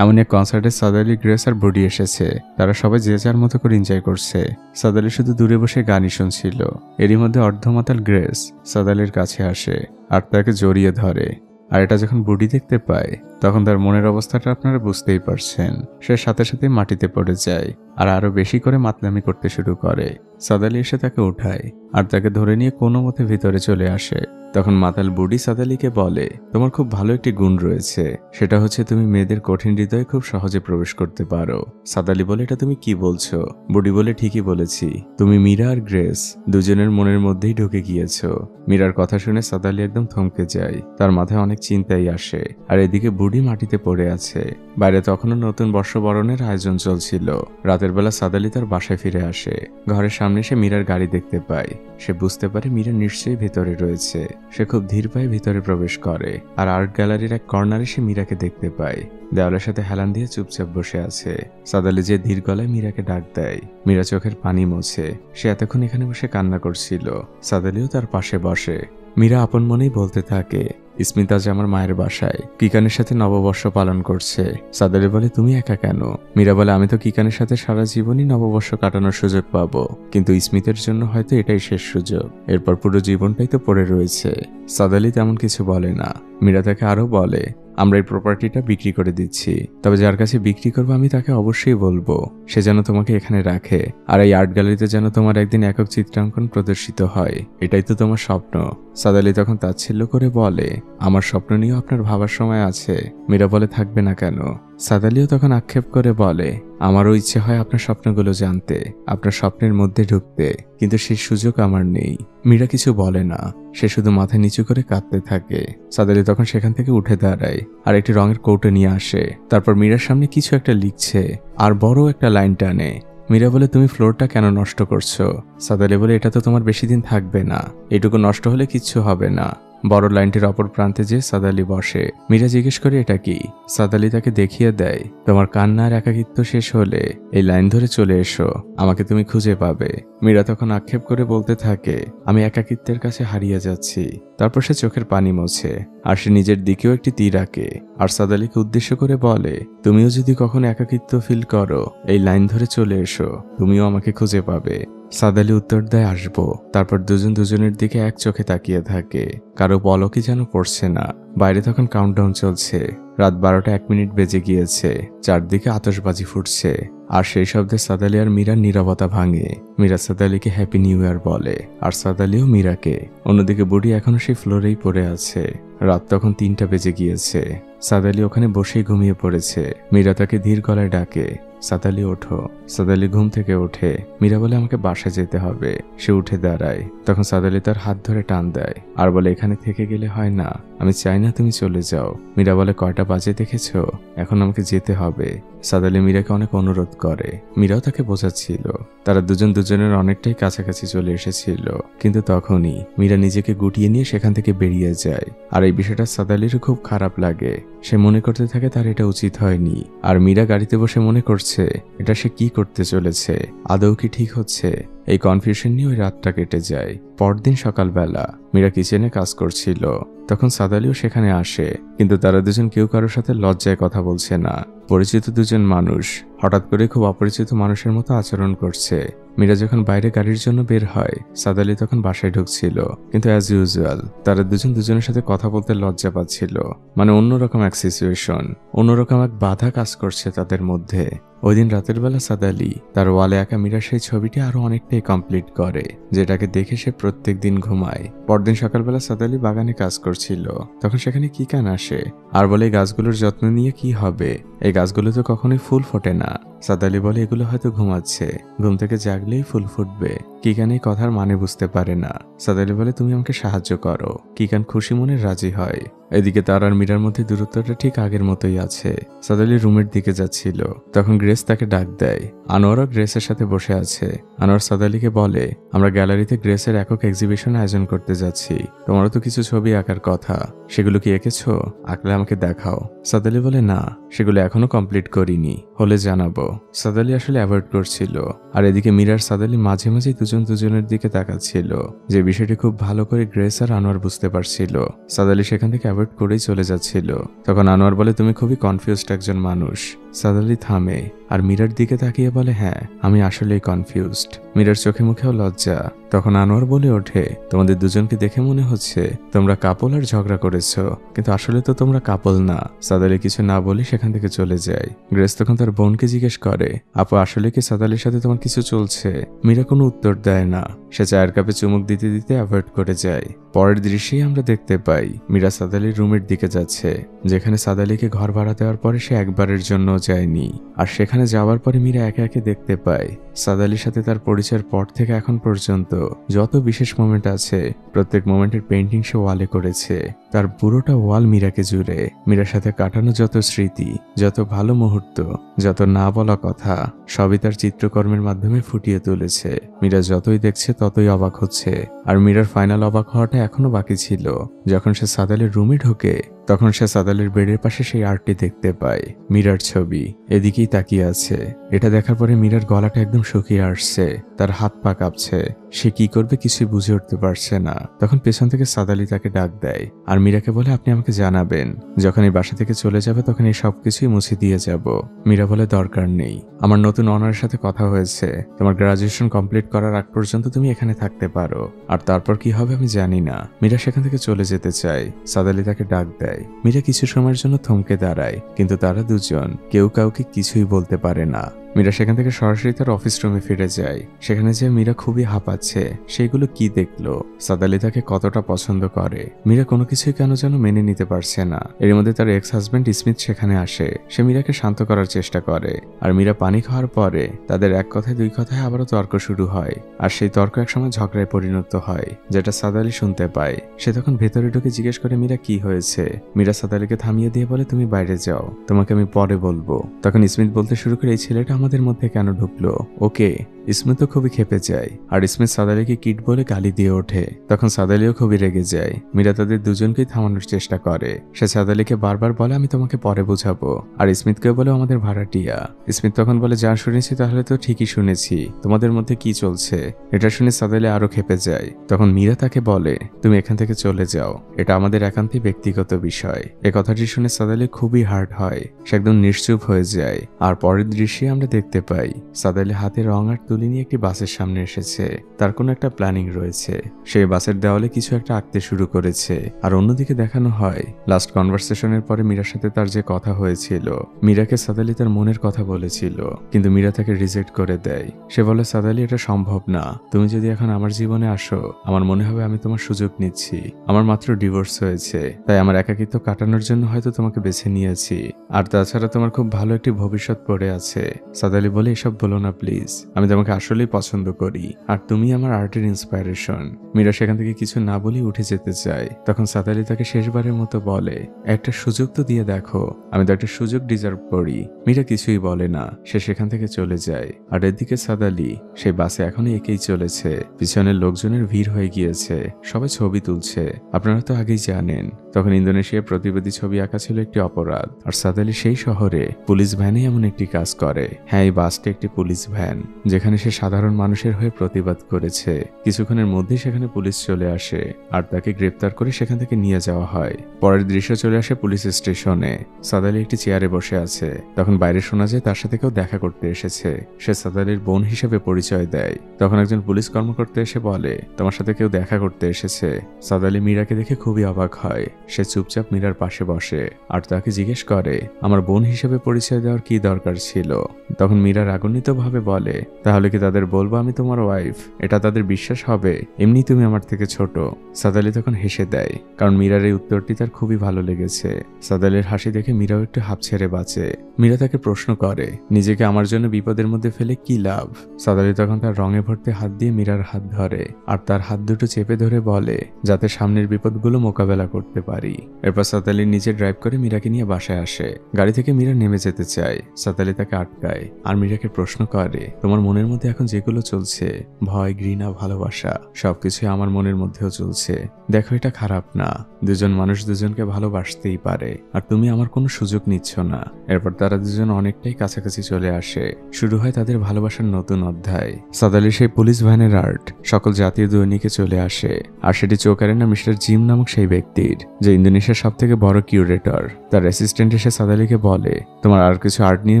এমন এক কনসার্টে সাদ আলী, গ্রেস আর বুডি এসেছে। তারা সবাই যে যার মতো করে এনজয় করছে। সাদ আলী শুধু দূরে বসে গানই শুনছিল। এরই মধ্যে অর্ধমাতাল গ্রেস সাদ আলীর কাছে আসে আর তাকে জড়িয়ে ধরে। আর এটা যখন বুড়ি দেখতে পায় তখন তার মনের অবস্থাটা আপনারা বুঝতেই পারছেন। সে সাথে সাথে মাটিতে পড়ে যায় আর আরো বেশি করে মাতলামি করতে শুরু করে। সাদ আলী এসে তাকে উঠায় আর তাকে ধরে নিয়ে কোনো মতে ভিতরে চলে আসে। তখন মাতাল বুড়ি সাদ আলীকে বলে, তোমার খুব ভালো একটি গুণ রয়েছে, সেটা হচ্ছে তুমি মেয়েদের কঠিন হৃদয়ে খুব সহজে প্রবেশ করতে পারো। সাদ আলী বলে, এটা তুমি কি বলছো? বুড়ি বলে, ঠিকই বলেছি, তুমি মীরা আর গ্রেস দুজনের মনের মধ্যেই ঢুকে গিয়েছো। মীরার কথা শুনে সাদ আলী একদম থমকে যায়, তার মাথায় অনেক চিন্তাই আসে। আর এদিকে বুড়ি মাটিতে পড়ে আছে। বাইরে তখনও নতুন বর্ষবরণের আয়োজন চলছিল। রাতের বেলা সাদ আলী তার বাসায় ফিরে আসে। ঘরের সামনে সে মীরার গাড়ি দেখতে পায়। সে বুঝতে পারে মীরা নিশ্চয়ই ভেতরে রয়েছে। সে খুব ধীর পায়ে ভিতরে প্রবেশ করে আর আর্ট গ্যালারির এক কর্নারে সে মীরাকে দেখতে পায়। দেওয়ালের সাথে হেলান দিয়ে চুপচাপ বসে আছে। সাদ আলী যে ধীর গলায় মীরাকে ডাক দেয়। মীরা চোখের পানি মোছে। সে এতক্ষণ এখানে বসে কান্না করছিল। সাদ আলীও তার পাশে বসে। মীরা আপন মনেই বলতে থাকে, স্মিতা আজ আমার মায়ের বাসায় কিকানের সাথে নববর্ষ পালন করছে। সাদ আলী বলে, তুমি একা কেন? মীরা বলে, আমি তো কিকানের সাথে সারা জীবনই নববর্ষ কাটানোর সুযোগ পাবো, কিন্তু স্মিতের জন্য হয়তো এটাই শেষ সুযোগ। এরপর পুরো জীবনটাই তো পড়ে রয়েছে। সাদ আলী তেমন কিছু বলে না। মীরা তাকে আরো বলে, আমরা এই প্রপার্টিটা বিক্রি করে দিচ্ছি, তবে যার কাছে বিক্রি করবো আমি তাকে অবশ্যই বলবো সে যেন তোমাকে এখানে রাখে, আর এই আর্ট গ্যালারিতে যেন তোমার একদিন একক চিত্রাঙ্কন প্রদর্শিত হয়। এটাই তো তোমার স্বপ্ন। সাদ আলী তখন তাচ্ছিল্য করে বলে, আমার স্বপ্ন নিয়েও আপনার ভাবার সময় আছে। মীরা বলে, থাকবে না কেন? সাদ আলীও তখন আক্ষেপ করে বলে, আমারও ইচ্ছে হয় আপনার স্বপ্নগুলো জানতে, আপনার স্বপ্নের মধ্যে ঢুকতে, কিন্তু সেই সুযোগ আমার নেই। মীরা কিছু বলে না, সে শুধু মাথা নিচু করে কাঁদতে থাকে। সাদ আলী তখন সেখান থেকে উঠে দাঁড়ায় আর একটি রঙের কৌটো নিয়ে আসে। তারপর মীরার সামনে কিছু একটা লিখছে আর বড় একটা লাইন টানে। মীরা বলে, তুমি ফ্লোরটা কেন নষ্ট করছো? সাদ আলী বলে, এটা তো তোমার বেশি দিন থাকবে না, এটুকু নষ্ট হলে কিচ্ছু হবে না। বড় লাইনটির অপর প্রান্তে যে সাদ আলী বসে। মীরা জিজ্ঞেস করে, এটা কি? সাদ আলী তাকে দেখিয়ে দেয়, তোমার কান্নার একাকিত্ব শেষ হলে এই লাইন ধরে চলে এসো, আমাকে তুমি খুঁজে পাবে। মীরা তখন আক্ষেপ করে বলতে থাকে, আমি একাকিত্বের কাছে হারিয়ে যাচ্ছি। তারপর সে চোখের পানি মোছে আর সে নিজের দিকেও একটি তীর আঁকে আর সাদ আলীকে উদ্দেশ্য করে বলে, তুমিও যদি কখনো একাকিত্ব ফিল করো এই লাইন ধরে চলে এসো, তুমিও আমাকে খুঁজে পাবে। সাদ আলী উত্তর দেয়, আসবো। তারপর দুজন দুজনের দিকে এক চোখে তাকিয়ে থাকে, কারো পলকই যেন পড়ছে না। বাইরে তখন কাউন্টডাউন চলছে। রাত 12টা 1 মিনিট বেজে গিয়েছে। চারদিকে আতশবাজি ফুটছে আর সেই শব্দে সাদ আলী আর মীরার নীরবতা ভাঙে। মীরা সাদ আলীকে হ্যাপি নিউ ইয়ার বলে আর সাদ আলীও মীরাকে। অন্যদিকে বুড়ি এখনো সেই ফ্লোরেই পড়ে আছে। রাত তখন 3টা বেজে গিয়েছে। সাদ আলী ওখানে বসেই ঘুমিয়ে পড়েছে। মীরা তাকে ধীর গলায় ডাকে, সাদ আলী ওঠো। সাদ আলী ঘুম থেকে ওঠে। মীরা বলে, আমাকে বাসায় যেতে হবে। সে উঠে দাঁড়ায়। তখন সাদ আলী তার হাত ধরে টান দেয় আর বলে, এখানে থেকে গেলে হয় না, আমি চাই না তুমি চলে যাও। মীরা বলে, কয়টা বাজে দেখেছো, এখন আমাকে যেতে হবে। সাদ আলী মীরাকে অনেক অনুরোধ করে। মীরাও তাকে বোঝাচ্ছিল। তারা দুজন দুজনের অনেকটাই কাছাকাছি চলে এসেছিল, কিন্তু তখনই মীরা নিজেকে গুটিয়ে নিয়ে সেখান থেকে বেরিয়ে যায়। আর এই বিষয়টা সাদ আলীরও খুব খারাপ লাগে। সে মনে করতে থাকে তার এটা উচিত হয়নি। আর মীরা গাড়িতে বসে মনে করছে এটা সে কি করতে চলেছে, আদৌ কি ঠিক হচ্ছে। এই কনফিউশন নিয়ে ওই রাতটা কেটে যায়। পরদিন সকালবেলা মীরা কিচেনে কাজ করছিল। তখন সাদ আলীও সেখানে আসে, কিন্তু তারা দুজন কেউ কারোর সাথে লজ্জায় কথা বলছে না। পরিচিত দুজন মানুষ হঠাৎ করে খুব অপরিচিত মানুষের মতো আচরণ করছে। মীরা যখন বাইরে গাড়ির জন্য বের হয়, সাদ আলী তখন বাসায় ঢুকছিল, কিন্তু অ্যাজ ইউজুয়াল তারা দুজন দুজনের সাথে কথা বলতে লজ্জা পাচ্ছিল। মানে অন্যরকম এক সিচুয়েশন, অন্যরকম এক বাধা কাজ করছে তাদের মধ্যে। ওই দিন রাতের বেলা সাদ আলী তার ওয়ালে আঁকা মীরার সেই ছবিটি আরো অনেকটাই কমপ্লিট করে, যেটাকে দেখে সে প্রত্যেক দিন ঘুমায়। পরদিন সকালবেলা সাদ আলী বাগানে কাজ করছিল। তখন সেখানে কিকান আসে আর বলে, এই গাছগুলোর যত্ন নিয়ে কি হবে, এই গাছগুলো তো কখনোই ফুল ফোটে না। সাদ আলী বলে, এগুলো হয়তো ঘুমাচ্ছে, ঘুম থেকে জাগলেই ফুল ফুটবে। কিকান এই কথার মানে বুঝতে পারে না। সাদ আলী বলে, তুমি আমাকে সাহায্য করো। কিকান খুশি মনে রাজি হয়। এদিকে তার আর মীরার মধ্যে দূরত্বটা ঠিক আগের মতোই আছে। সাদ আলী রুমের দিকে যাচ্ছিল, তখন গ্রেস তাকে ডাক দেয়। আনোয়ারও গ্রেসের সাথে বসে আছে। আনোয়ার সাদ আলীকে বলে, আমরা গ্যালারিতে গ্রেসের একক এক্সিবিশন আয়োজন করতে যাচ্ছি, তোমারও তো কিছু ছবি আঁকার কথা, সেগুলো কি এঁকেছো? আঁকলে আমাকে দেখাও। সাদ আলী বলে, না, সেগুলো এখনো কমপ্লিট করিনি, হলে জানাবো। সাদ আলী আসলে অ্যাভয়েড করছিল। আর এদিকে মীরার সাদ আলী মাঝে মাঝে দুজন দুজনের দিকে তাকাচ্ছিল, যে বিষয়টি খুব ভালো করে গ্রেস আর আনোয়ার বুঝতে পারছিল। সাদ আলী সেখান থেকে অ্যাভয়েড করেই চলে যাচ্ছিল। তখন আনোয়ার বলে, তুমি খুবই কনফিউজড একজন মানুষ। সাদ আলী থামে আর মীরার দিকে তাকিয়ে বলে, হ্যাঁ, আমি আসলেই কনফিউজড। মীরার চোখে মুখেও লজ্জা। তখন আনোয়ার বলে ওঠে, তোমাদের দুজনকে দেখে মনে হচ্ছে তোমরা কাপল আর ঝগড়া করেছো, কিন্তু আসলে তো তোমরা কাপল না। সাদ আলী কিছু না বলে সেখান থেকে চলে যায়। গ্রেস তখন তার বোনকে জিজ্ঞেস করে, আপু আসলে কি সাদ আলীর সাথে তোমার কিছু চলছে? মীরা কোনো উত্তর দেয় না। সে চায়ের কাপে চুমুক দিতে দিতে অ্যাভয়েড করে যায়। পরের দৃশ্যেই আমরা দেখতে পাই মীরা সাদ আলীর রুমের দিকে যাচ্ছে, যেখানে সাদ আলীকে ঘর ভাড়া দেওয়ার পরে সে একবারের জন্য যায়নি। আর সেখানে যাওয়ার পরে মীরা একে একে দেখতে পায় সাদ আলীর সাথে তার পরিচয়ের পর থেকে এখন পর্যন্ত যত বিশেষ মোমেন্ট আছে প্রত্যেক মোমেন্টের পেন্টিং সে ওয়ালে করেছে। তার পুরোটা ওয়াল মীরাকে জুড়ে, মীরার সাথে কাটানো যত স্মৃতি, যত ভালো মুহূর্ত, যত না বলা কথা সবই তার চিত্রকর্মের মাধ্যমে ফুটিয়ে তুলেছে। মীরা যতই দেখছে ততই অবাক হচ্ছে। আর মীরার ফাইনাল অবাক হওয়াটা এখনো বাকি ছিল। যখন সে সাদ আলীর রুমে ঢোকে তখন সে সাদ আলীর বেডের পাশে সেই আর্টটি দেখতে পায়, মীরার ছবি এদিকেই তাকিয়ে আছে। এটা দেখার পরে মীরার গলাটা একদম শুকিয়ে আসছে, তার হাত পা কাঁপছে। সে কি করবে কিছুই বুঝে উঠতে পারছে না। তখন পেছন থেকে সাদ আলী তাকে ডাক দেয় আর মীরাকে বলে, আপনি আমাকে জানাবেন যখন এই বাসা থেকে চলে যাবে তখন এই সবকিছুই মুছে দিয়ে যাব। মীরা বলে, দরকার নেই, আমার নতুন অনারের সাথে কথা হয়েছে, তোমার গ্রাজুয়েশন কমপ্লিট করার আগ পর্যন্ত তুমি এখানে থাকতে পারো, আর তারপর কি হবে আমি জানি না। মীরা সেখান থেকে চলে যেতে চায়। সাদ আলী তাকে ডাক দেয়। মীরা কিছু সময়ের জন্য থমকে দাঁড়ায়, কিন্তু তারা দুজন কেউ কাউকে কিছুই বলতে পারে না। মীরা সেখান থেকে সরাসরি তার অফিস রুমে ফিরে যায়। সেখানে যে মীরা খুবই হাঁপাচ্ছে, সেগুলো কি দেখলো, সাদ আলী তাকে কতটা পছন্দ করে। মীরা কোনো কিছুই কেন যেন মেনে নিতে পারছে না। এর মধ্যে তার এক্স হাজব্যান্ড স্মিথ সেখানে আসে। সে মীরাকে শান্ত করার চেষ্টা করে। আর মীরা পানি খাওয়ার পরে তাদের এক কথায় দুই কথায় আবারও তর্ক শুরু হয়। আর সেই তর্ক একসময় ঝগড়ায় পরিণত হয়, যেটা সাদ আলী শুনতে পায়। সে তখন ভেতরে ঢুকে জিজ্ঞেস করে, মীরা কি হয়েছে? মীরা সাদ আলীকে থামিয়ে দিয়ে বলে, তুমি বাইরে যাও, তোমাকে আমি পরে বলবো। তখন স্মিথ বলতে শুরু করে, এই ছেলেটা আমাদের মধ্যে কেন ঢুকলো? ওকে। স্মিথ তো খুবই খেপে যায়। আর স্মিথ সাদ আলীকে কিট বলে গালি দিয়ে ওঠে। তখন সাদ আলীও খুবই রেগে যায়। মীরা তাদের দুজনকেই থামানোর চেষ্টা করে। সে সাদ আলীকে বারবার বলে, আমি তোমাকে পরে বোঝাবো। আর স্মিথকেও বলে, আমাদের ভাড়াটিয়া। স্মিথ তখন বলে, যা শুনেছি তাহলে তো ঠিকই শুনেছি, তোমাদের মধ্যে কি চলছে? এটা শুনে সাদ আলী আরো খেপে যায়। তখন মীরা তাকে বলে, তুমি এখান থেকে চলে যাও, এটা আমাদের একান্তই ব্যক্তিগত বিষয়। এ কথাটি শুনে সাদ আলী খুবই হার্ট হয়। সে একদম নিশ্চুপ হয়ে যায়। আর পরের দৃশ্যে আমরা দেখতে পাই সাদ আলী হাতে রং আর তুলি নিয়ে একটি বাসের সামনে এসেছে। তার কোনো একটা প্ল্যানিং রয়েছে। সেই বাসের দেওয়ালে কিছু একটা আঁকতে শুরু করেছে। আর অন্যদিকে দেখানো হয় লাস্ট কনভারসেশনের পরে মীরার সাথে তার যে কথা হয়েছিল, মীরাকে সাদ আলী তার মনের কথা বলেছিল, কিন্তু মীরা তাকে রিজেক্ট করে দেয়। সে বলে, সাদ আলী এটা সম্ভব না, তুমি যদি এখন আমার জীবনে আসো আমার মনে হবে আমি তোমার সুযোগ নিচ্ছি। আমার মাত্র ডিভোর্স হয়েছে, তাই আমার একাকিত্ব কাটানোর জন্য হয়তো তোমাকে বেছে নিয়েছি। আর তাছাড়া তোমার খুব ভালো একটি ভবিষ্যৎ পড়ে আছে। সাদ আলী বলে, এসব বলো না প্লিজ, আমি তোমাকে আসলেই পছন্দ করি, আর তুমি আমার আর্টের ইন্সপাইরেশন। মীরা সেখান থেকে কিছু না বলেই উঠে যেতে চায়। তখন সাদ আলী তাকে শেষবারের মতো বলে, একটা সুযোগ তো দিয়ে দেখো, আমি তো একটা সুযোগ ডিজার্ভ করি। মীরা কিছুই বলে না, সে সেখান থেকে চলে যায়। আর এদিকে সাদ আলী সেই বাসে এখনো একেই চলেছে। পিছনের লোকজনের ভিড় হয়ে গিয়েছে, সবাই ছবি তুলছে। আপনারা তো আগেই জানেন তখন ইন্দোনেশিয়ায় প্রতিবাদী ছবি আঁকা ছিল একটি অপরাধ। আর সাদ আলী সেই শহরে পুলিশ ভ্যানে এমন একটি কাজ করে। হ্যাঁ, এই বাসটি একটি পুলিশ ভ্যান, যেখানে সে সাধারণ মানুষের হয়ে প্রতিবাদ করেছে। কিছুক্ষণের মধ্যেই সেখানে পুলিশ চলে আসে আর তাকে গ্রেপ্তার করে সেখান থেকে নিয়ে যাওয়া হয়। পরের দৃশ্য চলে আসে পুলিশ স্টেশনে। সাদ আলী একটি চেয়ারে বসে আছে। তখন বাইরে শোনা যায় তার সাথে কেউ দেখা করতে এসেছে। সে সাদ আলীর বোন হিসেবে পরিচয় দেয়। তখন একজন পুলিশ কর্মকর্তা এসে বলে, তোমার সাথে কেউ দেখা করতে এসেছে। সাদ আলী মীরাকে দেখে খুবই অবাক হয়। সে চুপচাপ মীরার পাশে বসে আর তাকে জিজ্ঞেস করে, আমার বোন হিসেবে পরিচয় দেওয়ার কি দরকার ছিল? তখন মীরা রাগান্বিত ভাবে বলে, তাহলে কি তাদের বলবো আমি তোমার ওয়াইফ? এটা তাদের বিশ্বাস হবে? এমনি তুমি আমার থেকে ছোট। সাদ আলী তখন হেসে দেয়, কারণ মীরার এই উত্তরটি তার খুবই ভালো লেগেছে। সাদ আলীর হাসি দেখে মীরাও একটু হাঁপ ছেড়ে বাঁচে। মীরা তাকে প্রশ্ন করে, নিজেকে আমার জন্য বিপদের মধ্যে ফেলে কি লাভ? সাদ আলী তখন তার রঙে ভর্তি হাত দিয়ে মীরার হাত ধরে আর তার হাত দুটো চেপে ধরে বলে, যাতে সামনের বিপদগুলো মোকাবেলা করতে পারি। এরপর সাদ আলী নিজে ড্রাইভ করে মীরাকে নিয়ে বাসায় আসে। গাড়ি থেকে মীরা নেমে যেতে চায়। সাদ আলী তাকে আটকায় আর মীরাকে প্রশ্ন করে, তোমার মনের মধ্যে এখন যেগুলো চলছে, ভয়, ঘৃণা, ভালোবাসা, সবকিছু আমার মনের মধ্যেও চলছে। দেখো, এটা খারাপ না। দুজন মানুষ দুজনকে ভালোবাসতেই পারে, আর তুমি আমার কোনো সুযোগ নিচ্ছ না। এরপর তারা দুজন অনেকটাই কাছাকাছি চলে আসে। শুরু হয় তাদের ভালোবাসার নতুন অধ্যায়। সাদ আলী সেই পুলিশ ভ্যানের আর্ট সকল জাতীয় দৈনিকে চলে আসে। আর সেটি চোকারে না মিস্টার জিম নামক সেই ব্যক্তির, যে ইন্দোনেশিয়ার সব থেকে বড় কিউরেটর। তার অ্যাসিস্ট্যান্ট এসে সাদ আলীকে বলে, তোমার আর কিছু আর্ট নিয়ে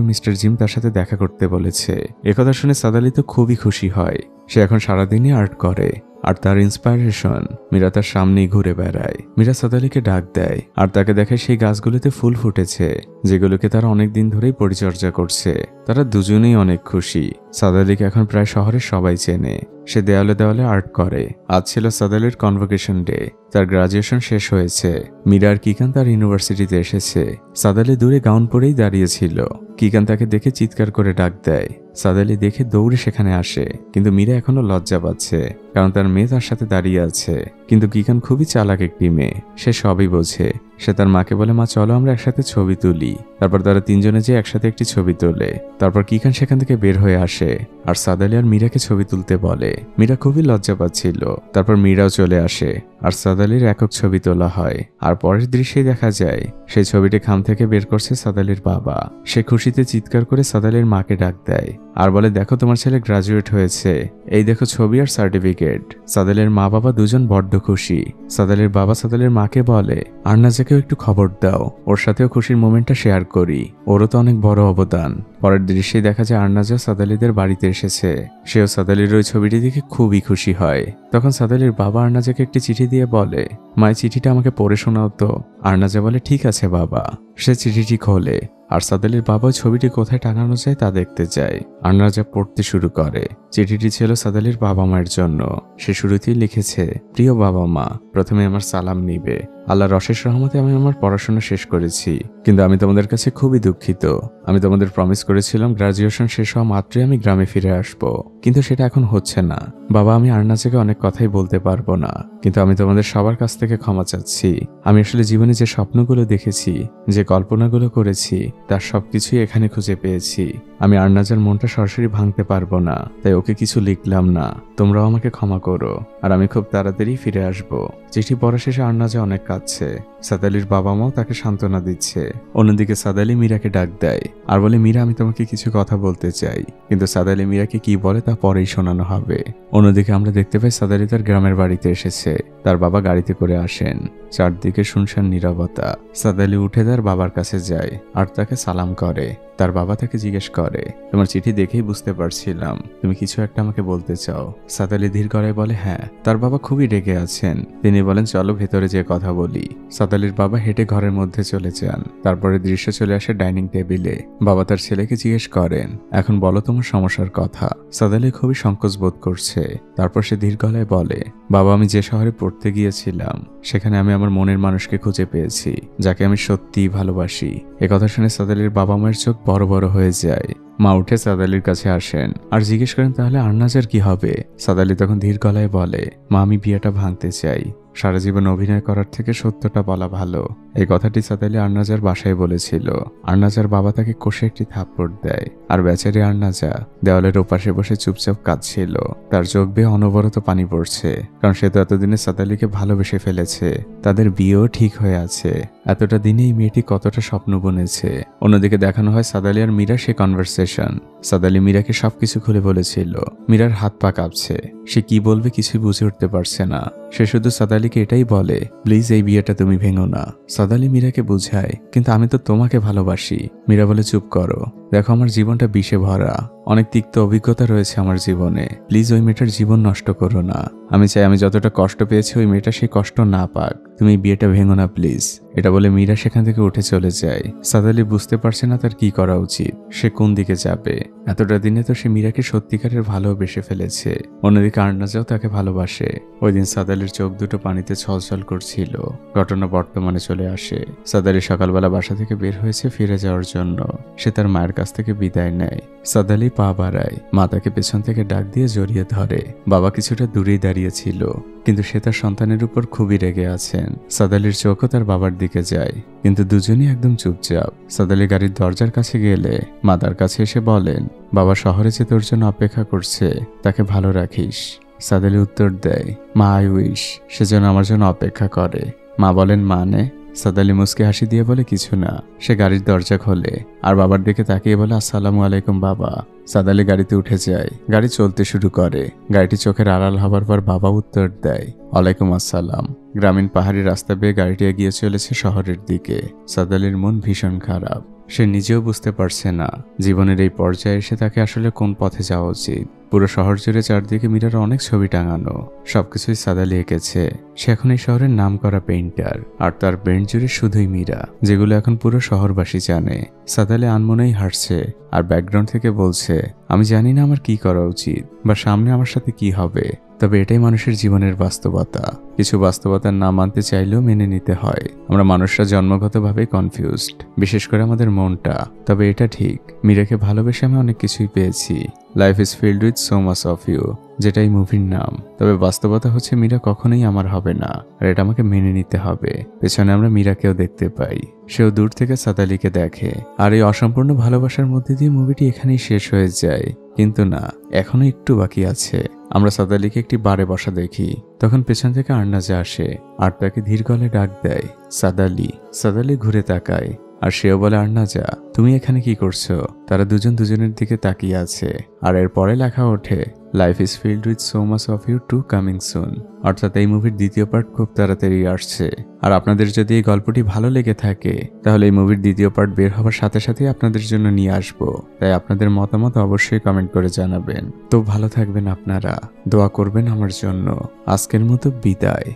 মিস্টার জিম তার সাথে দেখা করতে বলেছে। একথা শুনে সাদ আলী তো খুবই খুশি হয়। সে এখন সারাদিনই আর্ট করে, আর তার ইন্সপায়ারেশন মীরা তার সামনেই ঘুরে বেড়ায়। মীরা সাদ আলীকে ডাক দেয় আর তাকে দেখে সেই গাছগুলোতে ফুল ফুটেছে, যেগুলোকে তারা অনেকদিন ধরেই পরিচর্যা করছে। তারা দুজনেই অনেক খুশি। সাদ আলীকে এখন প্রায় শহরের সবাই চেনে। সে দেওয়ালে দেওয়ালে আর্ট করে। আজ ছিল সাদ আলীর কনভোকেশন ডে। তার গ্রাজুয়েশন শেষ হয়েছে। মীরা আর কিকান তার ইউনিভার্সিটিতে এসেছে। সাদ আলী দূরে গাউন পরেই দাঁড়িয়েছিল। কিকান তাকে দেখে চিৎকার করে ডাক দেয়। সাদ আলী দেখে দৌড়ে সেখানে আসে, কিন্তু মীরা এখনো লজ্জা পাচ্ছে, কারণ তার মেয়ে তার সাথে দাঁড়িয়ে আছে। কিন্তু কিকান খুবই চালাক একটি মেয়ে, সে সবই বোঝে। সে তার মাকে বলে, মা চলো আমরা একসাথে ছবি তুলি। তারপর তারা তিনজনে যে একসাথে একটি ছবি তোলে। তারপর কিকান সেখান থেকে বের হয়ে আসে আর সাদ আলী আর মীরাকে ছবি তুলতে বলে। মীরা খুবই লজ্জা পাচ্ছিল। তারপর মীরাও চলে আসে আর সাদ আলীর একক ছবি তোলা হয়। আর পরের দৃশ্যেই দেখা যায় সেই ছবিটি খাম থেকে বের করছে সাদ আলীর বাবা। সে খুশিতে চিৎকার করে সাদ আলীর মাকে ডাক দেয় আর বলে, দেখো তোমার ছেলে গ্রাজুয়েট হয়েছে, এই দেখো ছবি আর সার্টিফিকেট। সাদ আলীর মা বাবা দুজন বড্ড খুশি। সাদ আলীর বাবা সাদ আলীর মাকে বলে, আরনাজাকেও একটু খবর দাও, ওর সাথেও খুশির মোমেন্টটা শেয়ার করি, ওরও তো অনেক বড় অবদান। পরের দৃশ্যেই দেখা যায় আরনাজা সাদ আলীদের বাড়িতে এসেছে। সেও সাদ আলীর ওই ছবিটি দেখে খুবই খুশি হয়। তখন সাদ আলীর বাবা আরনাজাকে একটি চিঠি দিয়ে বলে, মা এই চিঠিটা আমাকে পড়ে শোনাও তো। আরনাজা বলে, ঠিক আছে বাবা। সে চিঠিটি খোলে আর সাদ আলীর বাবা ছবিটি কোথায় টাঙানো যায় তা দেখতে যায়। আরনাজা পড়তে শুরু করে। চিঠিটি ছিল সাদ আলীর বাবা মায়ের জন্য। সে শুরুতেই লিখেছে, প্রিয় বাবা মা, প্রথমে আমার সালাম নিবে। আল্লাহর অশেষ রহমতে আমি আমার পড়াশোনা শেষ করেছি, কিন্তু আমি তোমাদের কাছে খুবই দুঃখিত। আমি তোমাদের প্রমিস করেছিলাম গ্রাজুয়েশন শেষ হওয়া মাত্রই আমি গ্রামে ফিরে আসব, কিন্তু সেটা এখন হচ্ছে না। বাবা, আমি আরনাজাকে অনেক কথাই বলতে পারবো না, কিন্তু আমি তোমাদের সবার কাছ থেকে ক্ষমা চাচ্ছি। আমি আসলে জীবনে যে স্বপ্নগুলো দেখেছি, যে কল্পনাগুলো করেছি, তার সবকিছুই এখানে খুঁজে পেয়েছি। আমি আরনাজার মনটা সরাসরি ভাঙতে পারবো না, তাই ওকে কিছু লিখলাম না। তোমরাও আমাকে ক্ষমা করো, আর আমি খুব তাড়াতাড়ি ফিরে আসব। চিঠি পড়া শেষে আরনাজা অনেক কাঁদছে। সাদ আলীর বাবা মাও তাকে সান্ত্বনা দিচ্ছে। অন্যদিকে সাদ আলী মীরাকে ডাক দেয় আর বলে, মীরা আমি তোমাকে কিছু কথা বলতে চাই। কিন্তু সাদ আলী মীরাকে কি বলে তা পরেই শোনানো হবে। অন্যদিকে আমরা দেখতে পাই সাদ আলী তার গ্রামের বাড়িতে এসেছে। তার বাবা গাড়িতে করে আসেন। চারদিকে শুনশান নীরবতা। সাদ আলী উঠে তার বাবার কাছে যায় আর তাকে সালাম করে। তার বাবা তাকে জিজ্ঞেস করে, তোমার চিঠি দেখেই বুঝতে পারছিলাম তুমি কিছু একটা আমাকে বলতে চাও। সাদ আলী ধীর গলায় বলে, হ্যাঁ। তার বাবা খুবই রেগে আছেন। তিনি বলেন, চলো ভেতরে যেয়ে কথা বলি। সাদ আলীর বাবা হেঁটে ঘরের মধ্যে চলে যান। তারপরে দৃশ্য চলে আসে ডাইনিং টেবিলে। বাবা তার ছেলেকে জিজ্ঞেস করেন, এখন বলো তোমার সমস্যার কথা। সাদ আলী খুবই সংকোচ বোধ করছে। তারপর সে ধীর গলায় বলে, বাবা, আমি যে শহরে পড়তে গিয়েছিলাম সেখানে আমি আমার মনের মানুষকে খুঁজে পেয়েছি, যাকে আমি সত্যিই ভালোবাসি। একথা শুনে সাদ আলীর বাবা মায়ের চোখ বড় বড় হয়ে যায়। মা উঠে সাদ আলীর কাছে আসেন আর জিজ্ঞেস করেন, তাহলে আরনাজার কি হবে? সাদ আলী তখন ধীর গলায় বলে, মা আমি বিয়েটা ভাঙতে চাই। সারা জীবন অভিনয় করার থেকে সত্যটা বলা ভালো। এই কথাটি সাদ আলী আরনাজার বাসায় বলেছিল। আরনাজার বাবা তাকে কষে একটি থাপ্পড় দেয় আর বেচারি আরনাজা দেওয়ালের ওপাশে বসে চুপচাপ কাঁদছিল। তার চোখ বেয়ে অনবরত পানি পড়ছে, কারণ সে তো এতদিনে সাদ আলীকে ভালোবেসে ফেলেছে। তাদের বিয়েও ঠিক হয়ে আছে। এতটা দিনে এই মেয়েটি কতটা স্বপ্ন বুনেছে। অন্যদিকে দেখানো হয় সাদ আলী আর মীরা সে কনভারসেশন। সাদ আলী মীরাকে সবকিছু খুলে বলেছিল। মীরার হাত পা কাঁপছে। সে কি বলবে কিছুই বুঝে উঠতে পারছে না। সে শুধু সাদ আলীকে এটাই বলে, প্লিজ এই বিয়েটা তুমি ভেঙো না। সাদ আলী মীরাকে বুঝায়, কিন্তু আমি তো তোমাকে ভালোবাসি। মীরা বলে, চুপ করো, দেখো আমার জীবনটা বিষে ভরা। অনেক তিক্ত অভিজ্ঞতা রয়েছে আমার জীবনে। প্লিজ ওই মেয়েটার জীবন নষ্ট করো না। আমি চাই আমি যতটা কষ্ট পেয়েছি ওই মেয়েটা সেই কষ্ট না পাক। তুমি বিয়েটা ভেঙো না প্লিজ। এটা বলে মীরা সেখান থেকে উঠে চলে যায়। সাদ আলী বুঝতে পারছে না তার কি করা উচিত, সে কোন দিকে যাবে। এতটা দিনে তো সে মীরাকে সত্যিকারের ভালোবেসে ফেলেছে। অন্যদিকে আরনাজাও তাকে ভালোবাসে। ওই দিন সাদ আলীর চোখ দুটো পানিতে ছলছল করছিল। ঘটনা বর্তমানে চলে আসে। সাদ আলী সকালবেলা বাসা থেকে বের হয়েছে ফিরে যাওয়ার জন্য। সে তার মায়ের কাছ থেকে বিদায় নেয়। সাদ আলী পা বাড়ায়। মা তাকে পেছন থেকে ডাক দিয়ে জড়িয়ে ধরে। বাবা কিছুটা দূরেই দাঁড়িয়েছিল, কিন্তু সে তার সন্তানের উপর খুবই রেগে আছেন। সাদ আলীর চোখও তার বাবার দিকে যায়, কিন্তু দুজনই একদম চুপচাপ। সাদ আলী গাড়ির দরজার কাছে গেলে মা তার কাছে এসে বলেন, বাবা শহরে যে তোর জন্য অপেক্ষা করছে, তাকে ভালো রাখিস। সাদ আলী উত্তর দেয়, মা আই উইশ সে যেন আমার জন্য অপেক্ষা করে। মা বলেন, মানে? সাদ আলী মুস্কি হাসি দিয়ে বলে, কিছু না। সে গাড়ির দরজা খোলে আর বাবার দিকে তাকিয়ে বলে, আসসালামু আলাইকুম বাবা। সাদ আলী গাড়িতে উঠে যায়। গাড়ি চলতে শুরু করে। গাড়িটি চোখের আড়াল হবার পর বাবা উত্তর দেয়, ওয়ালাইকুম আসসালাম। গ্রামীণ পাহাড়ি রাস্তা বেয়ে গাড়িটি এগিয়ে চলেছে শহরের দিকে। সাদ আলীর মন ভীষণ খারাপ। সে নিজেও বুঝতে পারছে না জীবনের এই পর্যায়ে এসে তাকে আসলে কোন পথে যাওয়া উচিত। পুরো শহর জুড়ে চারদিকে মিরার অনেক ছবি টাঙানো, সবকিছুই সাদালি এঁকেছে। সে এখন এই শহরের নাম করা পেইন্টার, আর তার ব্রেন জুড়ে শুধুই মীরা, যেগুলো এখন পুরো শহরবাসী জানে। সাদালি আনমনেই হাসছে আর ব্যাকগ্রাউন্ড থেকে বলছে, আমি জানি না আমার কি করা উচিত বা সামনে আমার সাথে কি হবে, তবে এটাই মানুষের জীবনের বাস্তবতা। কিছু বাস্তবতা না মানতে চাইলেও মেনে নিতে হয়। আমরা মানুষরা জন্মগতভাবে কনফিউজড, বিশেষ করে আমাদের মনটা। তবে এটা ঠিক, মীরাকে ভালোবেসে আমি অনেক কিছুই পেয়েছি। Life is filled with so much of you, যেটাই মুভির নাম। তবে বাস্তবতা হচ্ছে মীরা কখনোই আমার হবে না, আর এটা আমাকে মেনে নিতে হবে। পেছনে আমরা মীরাকেও দেখতে পাই, সেও দূর থেকে সাদালিকে দেখে। আর এই অসম্পূর্ণ ভালোবাসার মধ্যে দিয়ে মুভিটি এখানেই শেষ হয়ে যায়। কিন্তু না, এখনো একটু বাকি আছে। আমরা সাদালিকে একটি বারে বসা দেখি, তখন পেছন থেকে আর্নাজা আসে আর তাকে ধীর গলায় ডাক দেয়, সাদালি। সাদালি ঘুরে তাকায় আর সেও বলে, আর্নাজা তুমি এখানে কি করছো? তারা দুজন দুজনের দিকে তাকিয়ে আছে, আর এরপরে লেখা ওঠে, life is filled with so much of you two coming soon. অর্থাৎ এই মুভির দ্বিতীয় পার্ট খুব তাড়াতাড়ি আসছে। আর আপনাদের যদি এই গল্পটি ভালো লেগে থাকে, তাহলে এই মুভির দ্বিতীয় পার্ট বের হওয়ার সাথে সাথে আপনাদের জন্য নিয়ে আসবো। তাই আপনাদের মতামত অবশ্যই কমেন্ট করে জানাবেন। তো ভালো থাকবেন আপনারা, দোয়া করবেন আমার জন্য। আজকের মতো বিদায়।